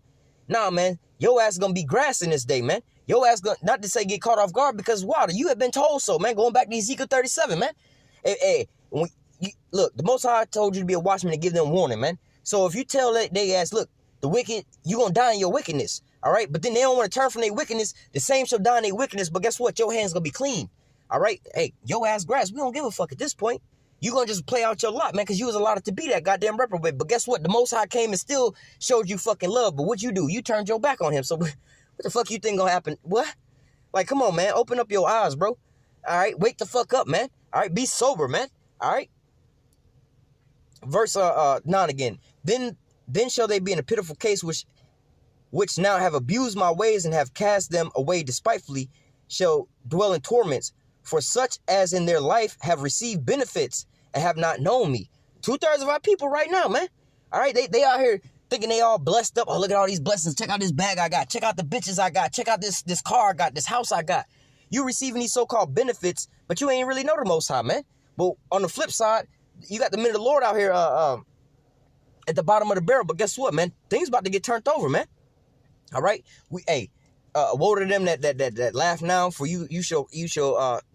Nah, man, your ass is going to be grass in this day, man. Your ass, not to say get caught off guard, because why? You have been told so, man. Going back to Ezekiel 37, man. Hey, look, the Most High told you to be a watchman and give them warning, man. So if you tell they ass, look, the wicked, you're going to die in your wickedness, all right? But then they don't want to turn from their wickedness. The same shall die in their wickedness, but guess what? Your hand's going to be clean, all right? Hey, your ass grass, we don't give a fuck at this point. You're going to just play out your lot, man, because you was allotted to be that goddamn reprobate. But guess what? The Most High came and still showed you fucking love. But what you do? You turned your back on him. So what the fuck you think going to happen? What? Like, come on, man. Open up your eyes, bro. All right? Wake the fuck up, man. All right? Be sober, man. All right? Verse 9 again. Then shall they be in a pitiful case which now have abused my ways and have cast them away despitefully, shall dwell in torments. For such as in their life have received benefits and have not known me. 2/3 of our people right now, man. All right, they out here thinking they all blessed up. Oh, look at all these blessings. Check out this bag I got. Check out the bitches I got. Check out this car I got. This house I got. You receiving these so-called benefits, but you ain't really know the Most High, man. But on the flip side, you got the men of the Lord out here at the bottom of the barrel. But guess what, man? Things about to get turned over, man. All right, woe to them that laugh now, for you shall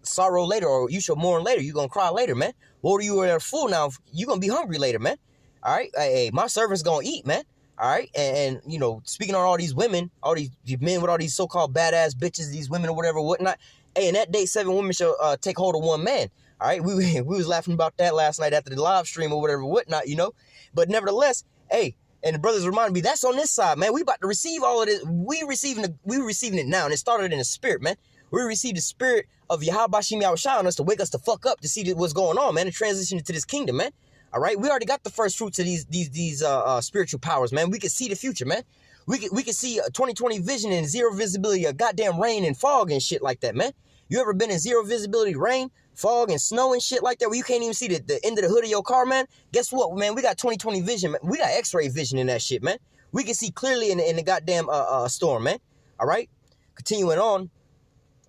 sorrow later, or you shall mourn later. You gonna cry later, man. Woe to you that are full now, you gonna be hungry later, man. All right, hey, my servants gonna eat, man. All right, and you know, speaking on all these women, all these men with all these so-called badass bitches, these women or whatever, whatnot. Hey, in that day, 7 women shall take hold of one man. All right, we was laughing about that last night after the live stream or whatever, whatnot, you know. But nevertheless, hey. And the brothers reminded me, that's on this side, man. We about to receive all of this. We receiving it now, and it started in the spirit, man. We received the spirit of YAHAWASHI on us to wake us the fuck up to see what's going on, man, and transition into this kingdom, man. All right, we already got the first fruits of these spiritual powers, man. We can see the future, man. We can see a 20/20 vision and zero visibility, a goddamn rain and fog and shit like that, man. You ever been in zero visibility rain, fog, and snow and shit like that where you can't even see the end of the hood of your car, man? Guess what, man? We got 20/20 vision, man. We got x-ray vision in that shit, man. We can see clearly in the goddamn storm, man. All right? Continuing on,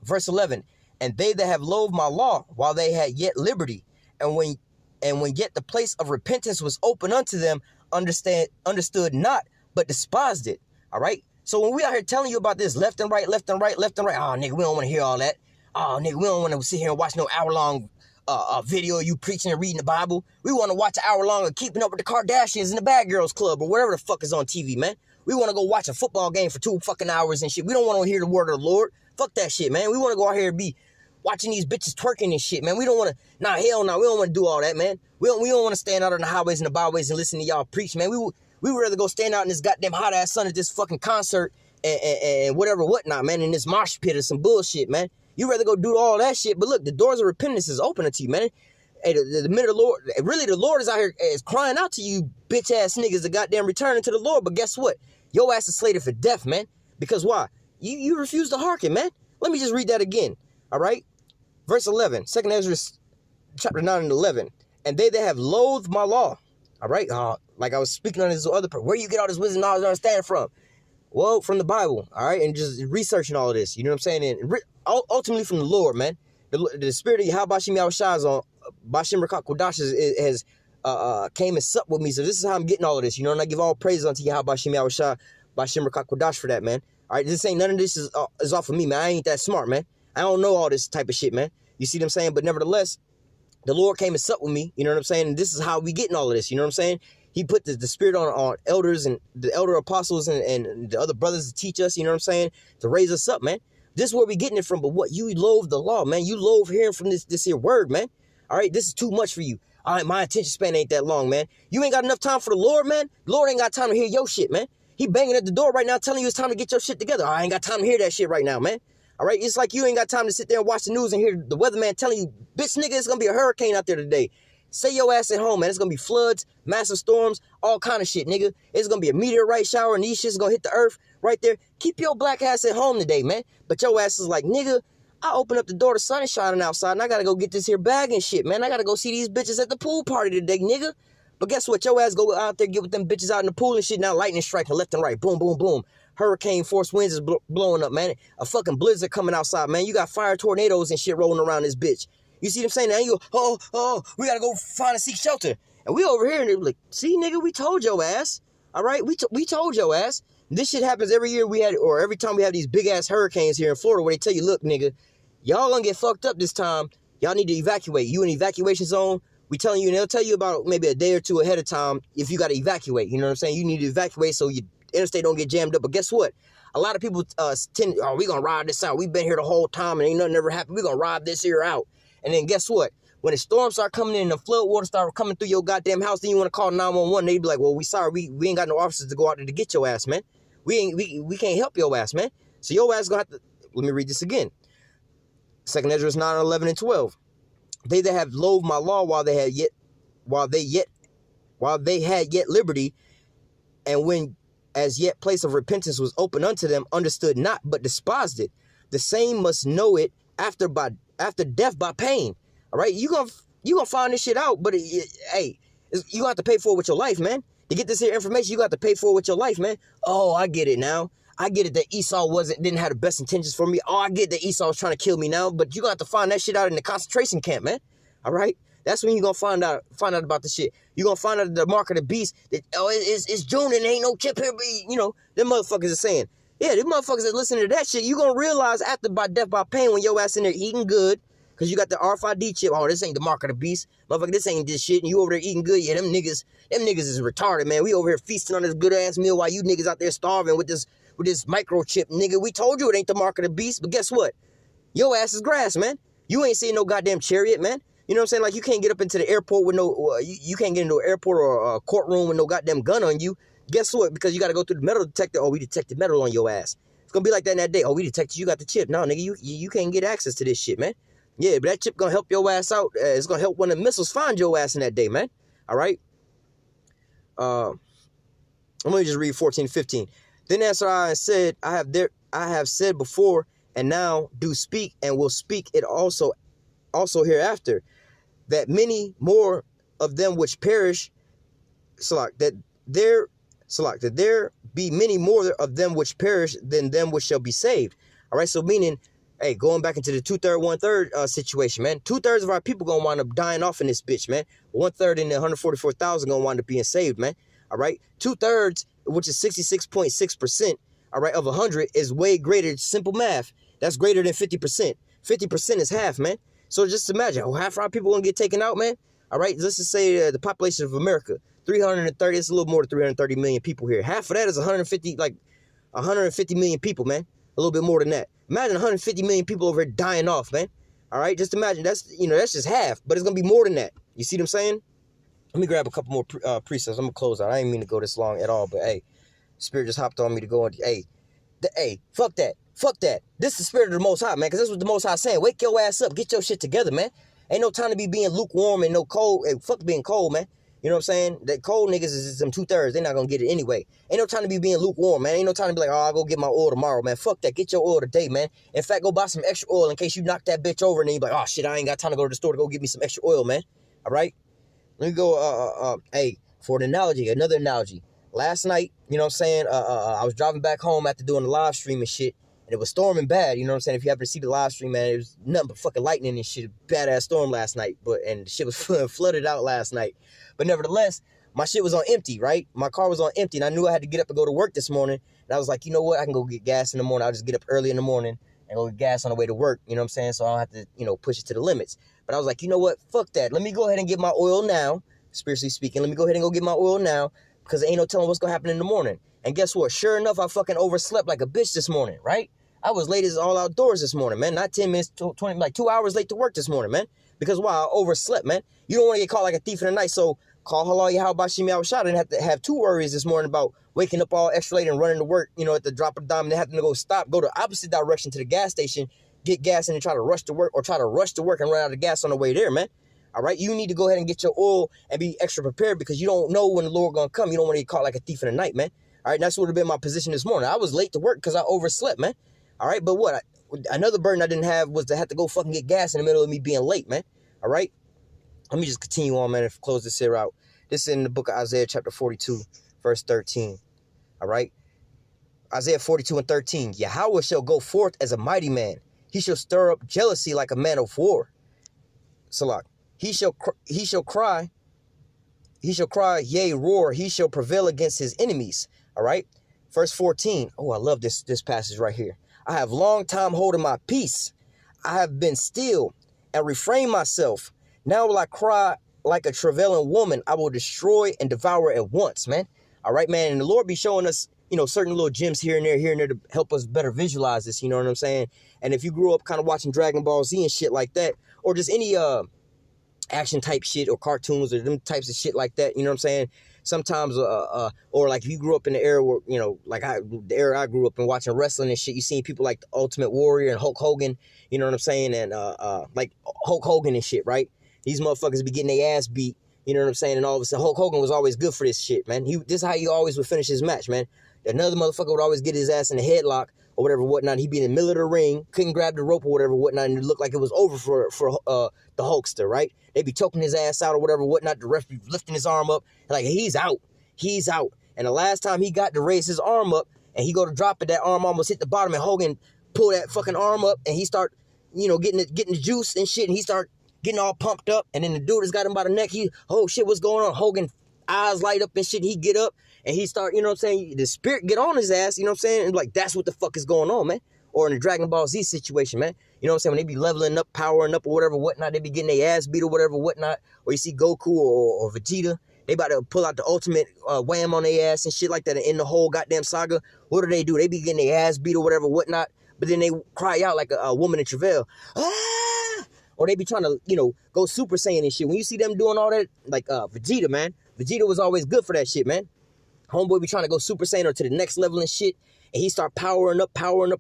verse 11. And they that have loathed my law while they had yet liberty, and when yet the place of repentance was open unto them, understood not, but despised it. All right? So when we out here telling you about this left and right, left and right, left and right, oh, nigga, we don't want to hear all that. Oh, nigga, we don't want to sit here and watch no hour-long video of you preaching and reading the Bible. We want to watch an hour-long of Keeping Up with the Kardashians in the Bad Girls Club or whatever the fuck is on TV, man. We want to go watch a football game for 2 fucking hours and shit. We don't want to hear the word of the Lord. Fuck that shit, man. We want to go out here and be watching these bitches twerking and shit, man. We don't want to, nah, hell no. We don't want to do all that, man. We don't want to stand out on the highways and the byways and listen to y'all preach, man. We would rather go stand out in this goddamn hot-ass sun at this fucking concert and whatever, whatnot, man, in this mosh pit or some bullshit, man. You rather go do all that shit, but look, the doors of repentance is open to you, man. Hey, the minute the Lord, really, the Lord is out here is crying out to you, bitch ass niggas, to goddamn returning to the Lord. But guess what? Your ass is slated for death, man. Because why? You refuse to hearken, man. Let me just read that again. All right, verse 11, 2nd Ezra, chapter 9 and 11. And they that have loathed my law, all right, like I was speaking on this other part. Where you get all this wisdom, knowledge, and understanding from? Well, from the Bible, all right, and just researching all of this. You know what I'm saying? And ultimately from the Lord, man. The spirit of YAHAWASHI is on Bashim Rakak Kodash has came and supped with me. So this is how I'm getting all of this, you know, and I give all praises unto YAHAWASHI, Bashim Rakak Kodash for that, man. All right, this ain't none of this is off of me, man. I ain't that smart, man. I don't know all this type of shit, man. You see what I'm saying? But nevertheless, the Lord came and supped with me, you know what I'm saying? And this is how we getting all of this, you know what I'm saying? He put the spirit on elders and the elder apostles and the other brothers to teach us, you know what I'm saying? To raise us up, man. This is where we getting it from. But what? You loathe the law, man. You loathe hearing from this here word, man. All right, this is too much for you. All right, my attention span ain't that long, man. You ain't got enough time for the Lord, man. The Lord ain't got time to hear your shit, man. He banging at the door right now telling you it's time to get your shit together. I ain't got time to hear that shit right now, man. All right, it's like you ain't got time to sit there and watch the news and hear the weatherman telling you, bitch, nigga, it's going to be a hurricane out there today. Stay your ass at home, man. It's going to be floods, massive storms, all kind of shit, nigga. It's going to be a meteorite shower and these shit's going to hit the earth right there. Keep your black ass at home today, man. But your ass is like, nigga, I open up the door, the sun is shining outside, and I got to go get this here bag and shit, man. I got to go see these bitches at the pool party today, nigga. But guess what? Your ass go out there, get with them bitches out in the pool and shit. Now lightning striking left and right. Boom, boom, boom. Hurricane force winds is blowing up, man. A fucking blizzard coming outside, man. You got fire tornadoes and shit rolling around this bitch. You see what I'm saying? Now you go, we gotta go find and seek shelter. And we over here and they're like, see, nigga, we told your ass. All right, we told your ass. This shit happens every year or every time we have these big ass hurricanes here in Florida where they tell you, look, nigga, y'all gonna get fucked up this time. Y'all need to evacuate. You in evacuation zone. We telling you, and they'll tell you about maybe a day or two ahead of time if you gotta evacuate. You know what I'm saying? You need to evacuate so you interstate don't get jammed up. But guess what? A lot of people tend, we gonna ride this out. We've been here the whole time and ain't nothing ever happened. We gonna ride this here out. And then guess what? When the storms start coming in and the flood water start coming through your goddamn house, then you want to call 911. They be like, well, we sorry, we ain't got no officers to go out there to get your ass, man. We can't help your ass, man. So your ass gonna have to, let me read this again. 2 Ezra 9, 11, and 12. They that have loathed my law while they had yet liberty, and when as yet place of repentance was open unto them, understood not, but despised it. The same must know it after death by pain. All right, you gonna find this shit out, but hey, you gonna have to pay for it with your life, man. To get this here information, you got to pay for it with your life, man. Oh, I get it now. I get it that Esau didn't have the best intentions for me. Oh, I get that Esau was trying to kill me now, but you gonna have to find that shit out in the concentration camp, man. All right, that's when you gonna find out about the shit. You gonna find out the mark of the beast. That it's June and ain't no chip here, but you know them motherfuckers are saying, yeah, them motherfuckers that listening to that shit. You gonna realize after by death by pain when your ass in there eating good. Because you got the RFID chip. Oh, this ain't the mark of the beast. Motherfucker, this ain't this shit. And you over there eating good. Yeah, them niggas is retarded, man. We over here feasting on this good-ass meal while you niggas out there starving with this microchip, nigga. We told you it ain't the mark of the beast. But guess what? Your ass is grass, man. You ain't seeing no goddamn chariot, man. You know what I'm saying? Like, you can't get up into the airport with no... you can't get into an airport or a courtroom with no goddamn gun on you. Guess what? Because you got to go through the metal detector. Oh, we detected metal on your ass. It's going to be like that in that day. Oh, we detected you got the chip. No, nigga, you can't get access to this shit, man. Yeah, but that chip gonna help your ass out. It's gonna help when the missiles find your ass in that day, man. All right. Let me just read 14, 15. Then answered I and said, I have said before, and now do speak, and will speak it also hereafter, that many more of them which perish, that there be many more of them which perish than them which shall be saved. All right, so meaning. Hey, going back into the 2/3, 1/3 situation, man. 2/3 of our people gonna wind up dying off in this bitch, man. 1/3 in the 144,000 gonna wind up being saved, man. All right, 2/3, which is 66.6%, all right, of 100 is way greater. Simple math. That's greater than 50%. 50% is half, man. So just imagine, half our people gonna get taken out, man. All right, let's just say the population of America, 330. It's a little more than 330 million people here. Half of that is 150 million people, man. A little bit more than that. Imagine 150 million people over here dying off, man. All right, just imagine that's just half, but it's gonna be more than that. You see what I'm saying? Let me grab a couple more precepts. I'm gonna close out. I didn't mean to go this long at all, but hey, Spirit just hopped on me to go on. Hey, fuck that. This is the Spirit of the Most High, man. Because this is what the Most High saying. Wake your ass up. Get your shit together, man. Ain't no time to be being lukewarm and no cold. Hey, fuck being cold, man. You know what I'm saying? That cold niggas is them 2/3. They're not going to get it anyway. Ain't no time to be being lukewarm, man. Ain't no time to be like, oh, I'll go get my oil tomorrow, man. Fuck that. Get your oil today, man. In fact, go buy some extra oil in case you knock that bitch over and then you be like, oh, shit, I ain't got time to go to the store to go get me some extra oil, man. All right? Let me go, for an analogy, another analogy. Last night, you know what I'm saying? I was driving back home after doing the live stream and shit. And it was storming bad, you know what I'm saying? If you happen to see the live stream, man, it was nothing but fucking lightning and shit. Badass storm last night. And the shit was flooded out last night. But nevertheless, my shit was on empty, right? My car was on empty, and I knew I had to get up and go to work this morning. And I was like, you know what? I can go get gas in the morning. I'll just get up early in the morning and go get gas on the way to work. You know what I'm saying? So I don't have to, push it to the limits. But I was like, you know what? Fuck that. Let me go ahead and get my oil now, spiritually speaking. Let me go ahead and go get my oil now because there ain't no telling what's going to happen in the morning. And guess what? Sure enough, I fucking overslept like a bitch this morning, right? I was late as all outdoors this morning, man. Not 10 minutes, 20, like 2 hours late to work this morning, man. Because why? I overslept, man. You don't want to get caught like a thief in the night, so call halal YAHAWASHI YAHAWAH. I didn't have to have two worries this morning about waking up all extra late and running to work, at the drop of a dime, and having to go the opposite direction to the gas station, get gas, and then try to rush to work and run out of gas on the way there, man. All right? You need to go ahead and get your oil and be extra prepared because you don't know when the Lord going to come. You don't want to get caught like a thief in the night, man. All right? And that's what would have been my position this morning. I was late to work because I overslept, man. All right? But what? Another burden I didn't have was to have to go fucking get gas in the middle of me being late, man. All right? Let me just continue on, man, and close this here out. This is in the book of Isaiah chapter 42, verse 13. All right? Isaiah 42 and 13. Yahawah shall go forth as a mighty man. He shall stir up jealousy like a man of war. Salak. He shall cry, yea, roar. He shall prevail against his enemies. All right? Verse 14. Oh, I love this passage right here. I have long time holding my peace. I have been still and refrained myself. Now will I cry like a travailing woman. I will destroy and devour at once, man. All right, man. And the Lord be showing us, you know, certain little gems here and there to help us better visualize this. You know what I'm saying? And if you grew up kind of watching Dragon Ball Z and shit like that, or just any action type shit or cartoons or them types of shit like that, you know what I'm saying? Sometimes, or like if you grew up in the era where, you know, like the era I grew up in watching wrestling and shit, you seen people like the Ultimate Warrior and Hulk Hogan, you know what I'm saying? And like Hulk Hogan and shit, right? These motherfuckers be getting their ass beat, you know what I'm saying? And all of a sudden, Hulk Hogan was always good for this shit, man. This is how he always would finish his match, man. Another motherfucker would always get his ass in a headlock or whatever, whatnot. He'd be in the middle of the ring, couldn't grab the rope or whatever, whatnot, and it looked like it was over for the Hulkster, right? They'd be choking his ass out or whatever, whatnot. The ref be lifting his arm up, like, he's out. He's out. And the last time he got to raise his arm up, and he go to drop it, that arm almost hit the bottom, and Hogan pulled that fucking arm up, and he start, you know, getting the juice and shit, and he start getting all pumped up, and then the dude has got him by the neck. Oh shit, what's going on? Hogan eyes light up and shit. He get up, and he start, you know what I'm saying, the spirit get on his ass, you know what I'm saying? And like, that's what the fuck is going on, man. Or in the Dragon Ball Z situation, man. You know what I'm saying? When they be leveling up, powering up or whatever, whatnot, they be getting their ass beat or whatever, whatnot. Or you see Goku or Vegeta, they about to pull out the ultimate wham on their ass and shit like that and end the whole goddamn saga. What do? They be getting their ass beat or whatever, whatnot. But then they cry out like a woman in travail. Ah! Or they be trying to, you know, go Super Saiyan and shit. When you see them doing all that, like Vegeta, man. Vegeta was always good for that shit, man. Homeboy be trying to go Super Saiyan or to the next level and shit. And he start powering up,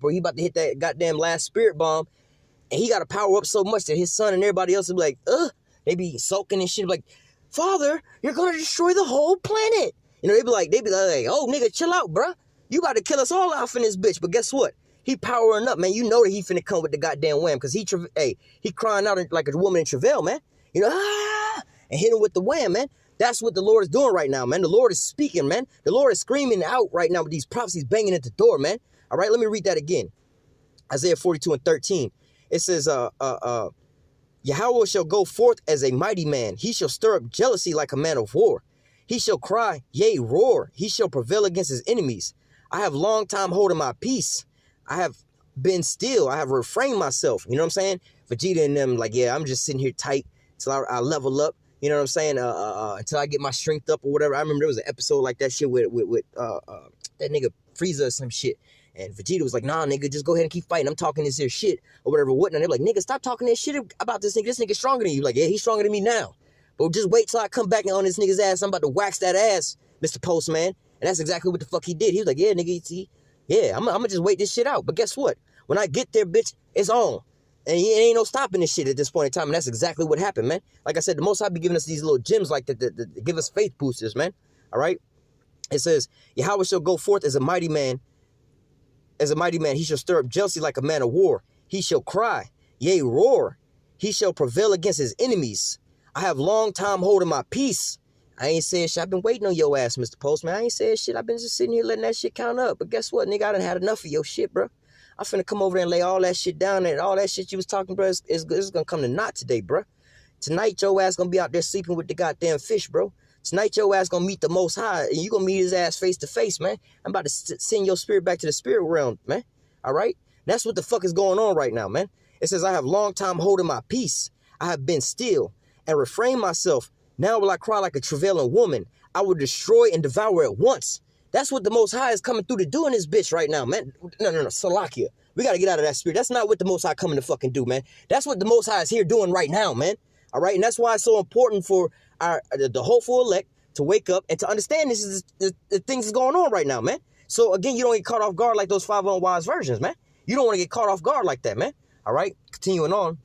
or he about to hit that goddamn last spirit bomb. And he got to power up so much that his son and everybody else will be like, they be sulking and shit, like, Father, you're going to destroy the whole planet. You know, they be like, oh, nigga, chill out, bruh. You about to kill us all off in this bitch. But guess what? He powering up, man. You know that he finna come with the goddamn wham, because he crying out like a woman in travail, man. You know, and hit him with the wham, man. That's what the Lord is doing right now, man. The Lord is speaking, man. The Lord is screaming out right now with these prophecies banging at the door, man. All right, let me read that again. Isaiah 42 and 13. It says, Yahawah shall go forth as a mighty man. He shall stir up jealousy like a man of war. He shall cry, yea, roar. He shall prevail against his enemies. I have long time holding my peace. I have been still. I have refrained myself. You know what I'm saying? Vegeta and them, like, yeah, I'm just sitting here tight till I level up. You know what I'm saying? Until I get my strength up or whatever. I remember there was an episode like that shit with that nigga Frieza or some shit. And Vegeta was like, nah, nigga, just go ahead and keep fighting. I'm talking this here shit or whatever, whatnot. They're like, nigga, stop talking this shit about this nigga. This nigga's stronger than you. Like, yeah, he's stronger than me now. But just wait till I come back on this nigga's ass. I'm about to wax that ass, Mr. Postman. And that's exactly what the fuck he did. He was like, yeah, nigga, yeah, I'm gonna just wait this shit out. But guess what? When I get there, bitch, it's on. And ain't no stopping this shit at this point in time. And that's exactly what happened, man. Like I said, the Most High be giving us these little gems like that give us faith boosters, man. All right? It says, Yahawah shall go forth as a mighty man. As a mighty man, he shall stir up jealousy like a man of war. He shall cry, yea, roar. He shall prevail against his enemies. I have long time holding my peace. I ain't saying shit. I've been waiting on your ass, Mr. Postman. I ain't saying shit. I've been just sitting here letting that shit count up. But guess what, nigga? I done had enough of your shit, bro. I'm finna come over there and lay all that shit down, and all that shit you was talking, bro, is gonna come to naught today, bro. Tonight, your ass gonna be out there sleeping with the goddamn fish, bro. Tonight, your ass gonna meet the Most High, and you gonna meet his ass face to face, man. I'm about to send your spirit back to the spirit realm, man. All right? That's what the fuck is going on right now, man. It says, I have long time holding my peace. I have been still and refrained myself. Now will I cry like a travailing woman. I will destroy and devour at once. That's what the Most High is coming through to do in this bitch right now, man. No, Salakia. We got to get out of that spirit. That's not what the Most High coming to fucking do, man. That's what the Most High is here doing right now, man. All right? And that's why it's so important for the hopeful elect to wake up and to understand this is the things that's going on right now, man. So, again, you don't get caught off guard like those 5 unwise versions, man. You don't want to get caught off guard like that, man. All right? Continuing on.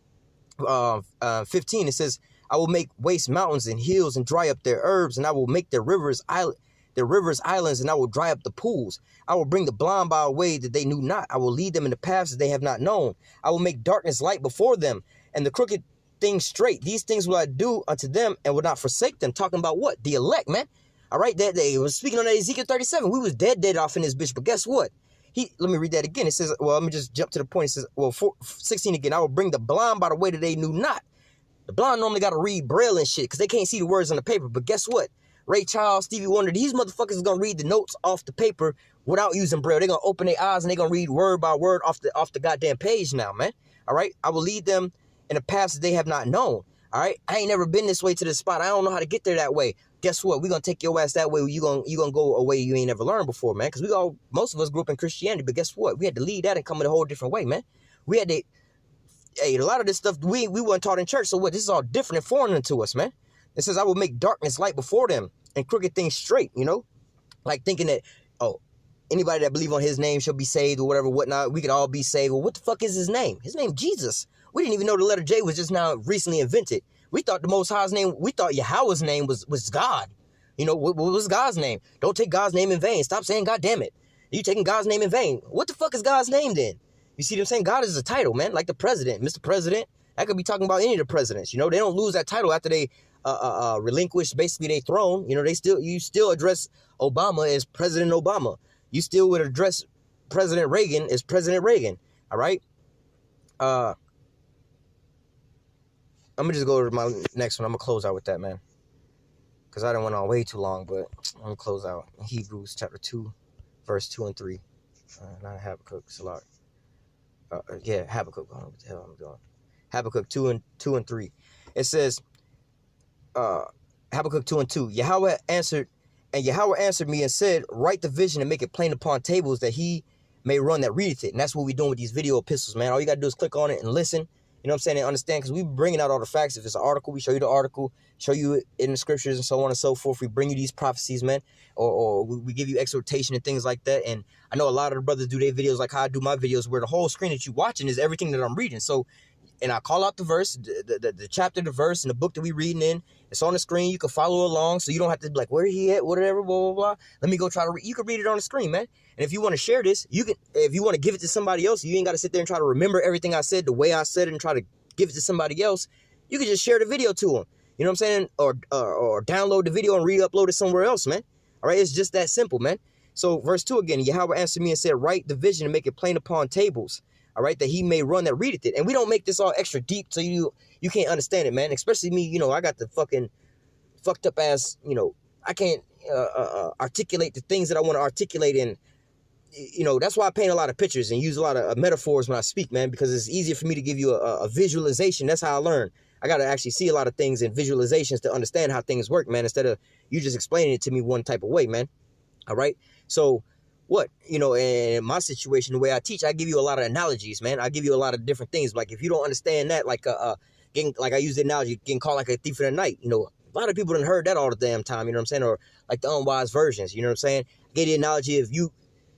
15, it says, I will make waste mountains and hills and dry up their herbs, and I will make their rivers islands, and I will dry up the pools. I will bring the blind by a way that they knew not. I will lead them in the paths that they have not known. I will make darkness light before them, and the crooked things straight. These things will I do unto them and will not forsake them. Talking about what? The elect, man. All right, that they was speaking on that Ezekiel 37. We was dead off in this bitch, but guess what? Let me read that again. It says, well, let me just jump to the point. It says, well, 16 again, I will bring the blind by the way that they knew not. The blind normally got to read Braille and shit because they can't see the words on the paper. But guess what? Ray Charles, Stevie Wonder, these motherfuckers is going to read the notes off the paper without using Braille. They're going to open their eyes and they're going to read word by word off the goddamn page now, man. All right? I will lead them in a path that they have not known. All right? I ain't never been this way to this spot. I don't know how to get there that way. Guess what? We're going to take your ass that way. You gonna go a way you ain't never learned before, man. Because most of us grew up in Christianity. But guess what? We had to lead that and come in a whole different way, man. We had to, a lot of this stuff we weren't taught in church. So what? This is all different and foreign to us, man. It says, I will make darkness light before them and crooked things straight, you know? Like thinking that, oh, anybody that believe on his name shall be saved or whatever, whatnot. We could all be saved. Well, what the fuck is his name? His name Jesus. We didn't even know the letter J was just now recently invented. We thought the Most High's name, we thought Yahawah's name was God. You know, what was God's name? Don't take God's name in vain. Stop saying God damn it. You taking God's name in vain. What the fuck is God's name then? You see what I'm saying? God is a title, man. Like the president, Mr. President. That could be talking about any of the presidents. You know, they don't lose that title after they relinquish basically their throne. You know, you still address Obama as President Obama. You still would address President Reagan as President Reagan. All right? I'm going to just go to my next one. I'm going to close out with that, man. Because I didn't went on way too long, but I'm going to close out. Hebrews chapter 2, verse 2 and 3. Not Habakkuk, it's a lot. Yeah, Habakkuk. What the hell am I doing? Habakkuk 2 and 3. It says, Habakkuk 2 and 2. Yahweh answered me and said, write the vision and make it plain upon tables that he may run that readeth it. And that's what we're doing with these video epistles, man. All you got to do is click on it and listen. You know what I'm saying? And understand, because we bringing out all the facts. If it's an article, we show you the article, show you it in the scriptures and so on and so forth. We bring you these prophecies, man, or we give you exhortation and things like that. And I know a lot of the brothers do their videos like how I do my videos, where the whole screen that you're watching is everything that I'm reading. So, and I call out the verse, the chapter, the verse, and the book that we reading in. It's on the screen. You can follow along, so you don't have to be like, where he at, whatever, blah, blah, blah. Let me go try to read. You can read it on the screen, man. And if you want to share this, you can. If you want to give it to somebody else, you ain't got to sit there and try to remember everything I said the way I said it and try to give it to somebody else. You can just share the video to them. You know what I'm saying? Or download the video and re-upload it somewhere else, man. All right, it's just that simple, man. So verse 2 again, Yahweh answered me and said, write the vision and make it plain upon tables. All right, that he may run that readeth it. And we don't make this all extra deep so you can't understand it, man. Especially me, you know, I got the fucking fucked up ass, you know, I can't articulate the things that I want to articulate in. You know, that's why I paint a lot of pictures and use a lot of metaphors when I speak, man, because it's easier for me to give you a visualization. That's how I learn. I got to actually see a lot of things in visualizations to understand how things work, man, instead of you just explaining it to me one type of way, man. All right. So what, you know, in my situation, the way I teach, I give you a lot of analogies, man. I give you a lot of different things. Like if you don't understand that, like I use the analogy, getting caught like a thief in the night. You know, a lot of people done heard that all the damn time. You know what I'm saying? Or like the unwise versions. You know what I'm saying? I gave the analogy of you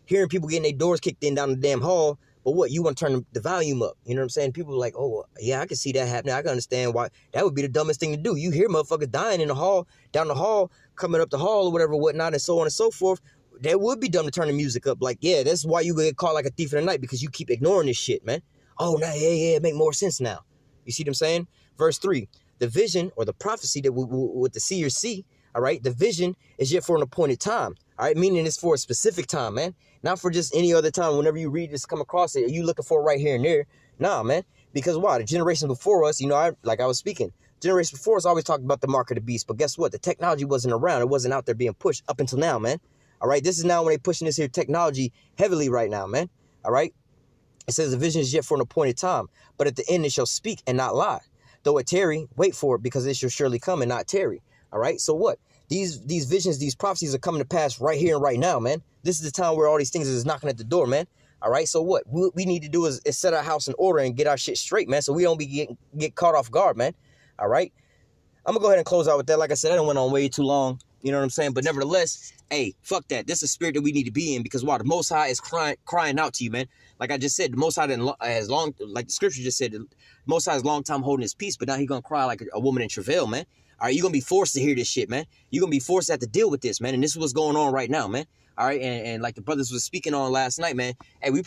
hearing people getting their doors kicked in down the damn hall, but what, you want to turn the volume up. You know what I'm saying? People are like, oh, yeah, I can see that happening. I can understand why. That would be the dumbest thing to do. You hear motherfuckers dying in the hall, down the hall, coming up the hall or whatever, whatnot, and so on and so forth. That would be dumb to turn the music up. Like, yeah, that's why you get caught like a thief in the night, because you keep ignoring this shit, man. Oh, no, yeah, it make more sense now. You see what I'm saying? Verse 3, the vision or the prophecy that with the seer see, all right, the vision is yet for an appointed time, all right, meaning it's for a specific time, man. Not for just any other time. Whenever you read this, come across it, are you looking for it right here and there? Nah, man. Because why? The generations before us, you know, like I was speaking, generations before us always talked about the mark of the beast. But guess what? The technology wasn't around. It wasn't out there being pushed up until now, man. All right. This is now when they're pushing this here technology heavily right now, man. All right. It says the vision is yet for an appointed time, but at the end it shall speak and not lie. Though it tarry, wait for it, because it shall surely come and not tarry. All right. So what? These visions, these prophecies are coming to pass right here and right now, man. This is the time where all these things is knocking at the door, man. All right, so what we need to do is set our house in order and get our shit straight, man, so we don't get caught off guard, man. All right, I'm gonna go ahead and close out with that. Like I said, I didn't went on way too long, you know what I'm saying? But nevertheless, hey, fuck that. This is a spirit that we need to be in, because why? The Most High is crying out to you, man. Like I just said, the Most High has long, like the scripture just said, the Most High is long time holding his peace, but now he gonna cry like a woman in travail, man. All right, you're going to be forced to hear this shit, man. You're going to be forced to have to deal with this, man. And this is what's going on right now, man. All right, and like the brothers was speaking on last night, man. Hey, we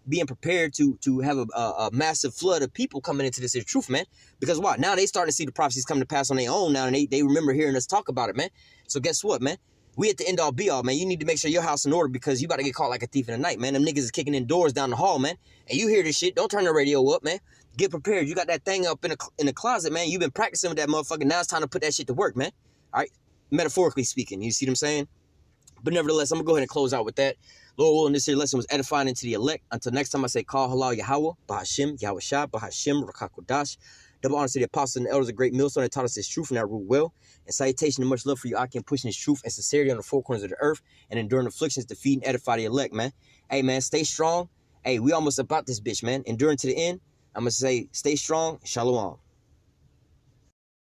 being prepared to have a massive flood of people coming into this truth, man. Because why? Now they starting to see the prophecies coming to pass on their own now, and they remember hearing us talk about it, man. So guess what, man? We at the end all be all, man. You need to make sure your house in order because you about to get caught like a thief in the night, man. Them niggas is kicking in doors down the hall, man. And you hear this shit, don't turn the radio up, man. Get prepared. You got that thing up in the closet, man. You've been practicing with that motherfucker. Now it's time to put that shit to work, man. All right? Metaphorically speaking. You see what I'm saying? But nevertheless, I'm going to go ahead and close out with that. Lord willing, this here lesson was edifying into the elect. Until next time, I say, call halal Yahawah, Bahashim, YAHAWASHI, Bahashim, Rakakodash. Double honor to the apostles and the elders of great millstone that taught us this truth and that rule well. And salutation and much love for you, Akim, pushing this truth and sincerity on the four corners of the earth and enduring afflictions to feed and edify the elect, man. Hey, man, stay strong. Hey, we almost about this bitch, man. Enduring to the end. I'm going to say, stay strong. Shalom.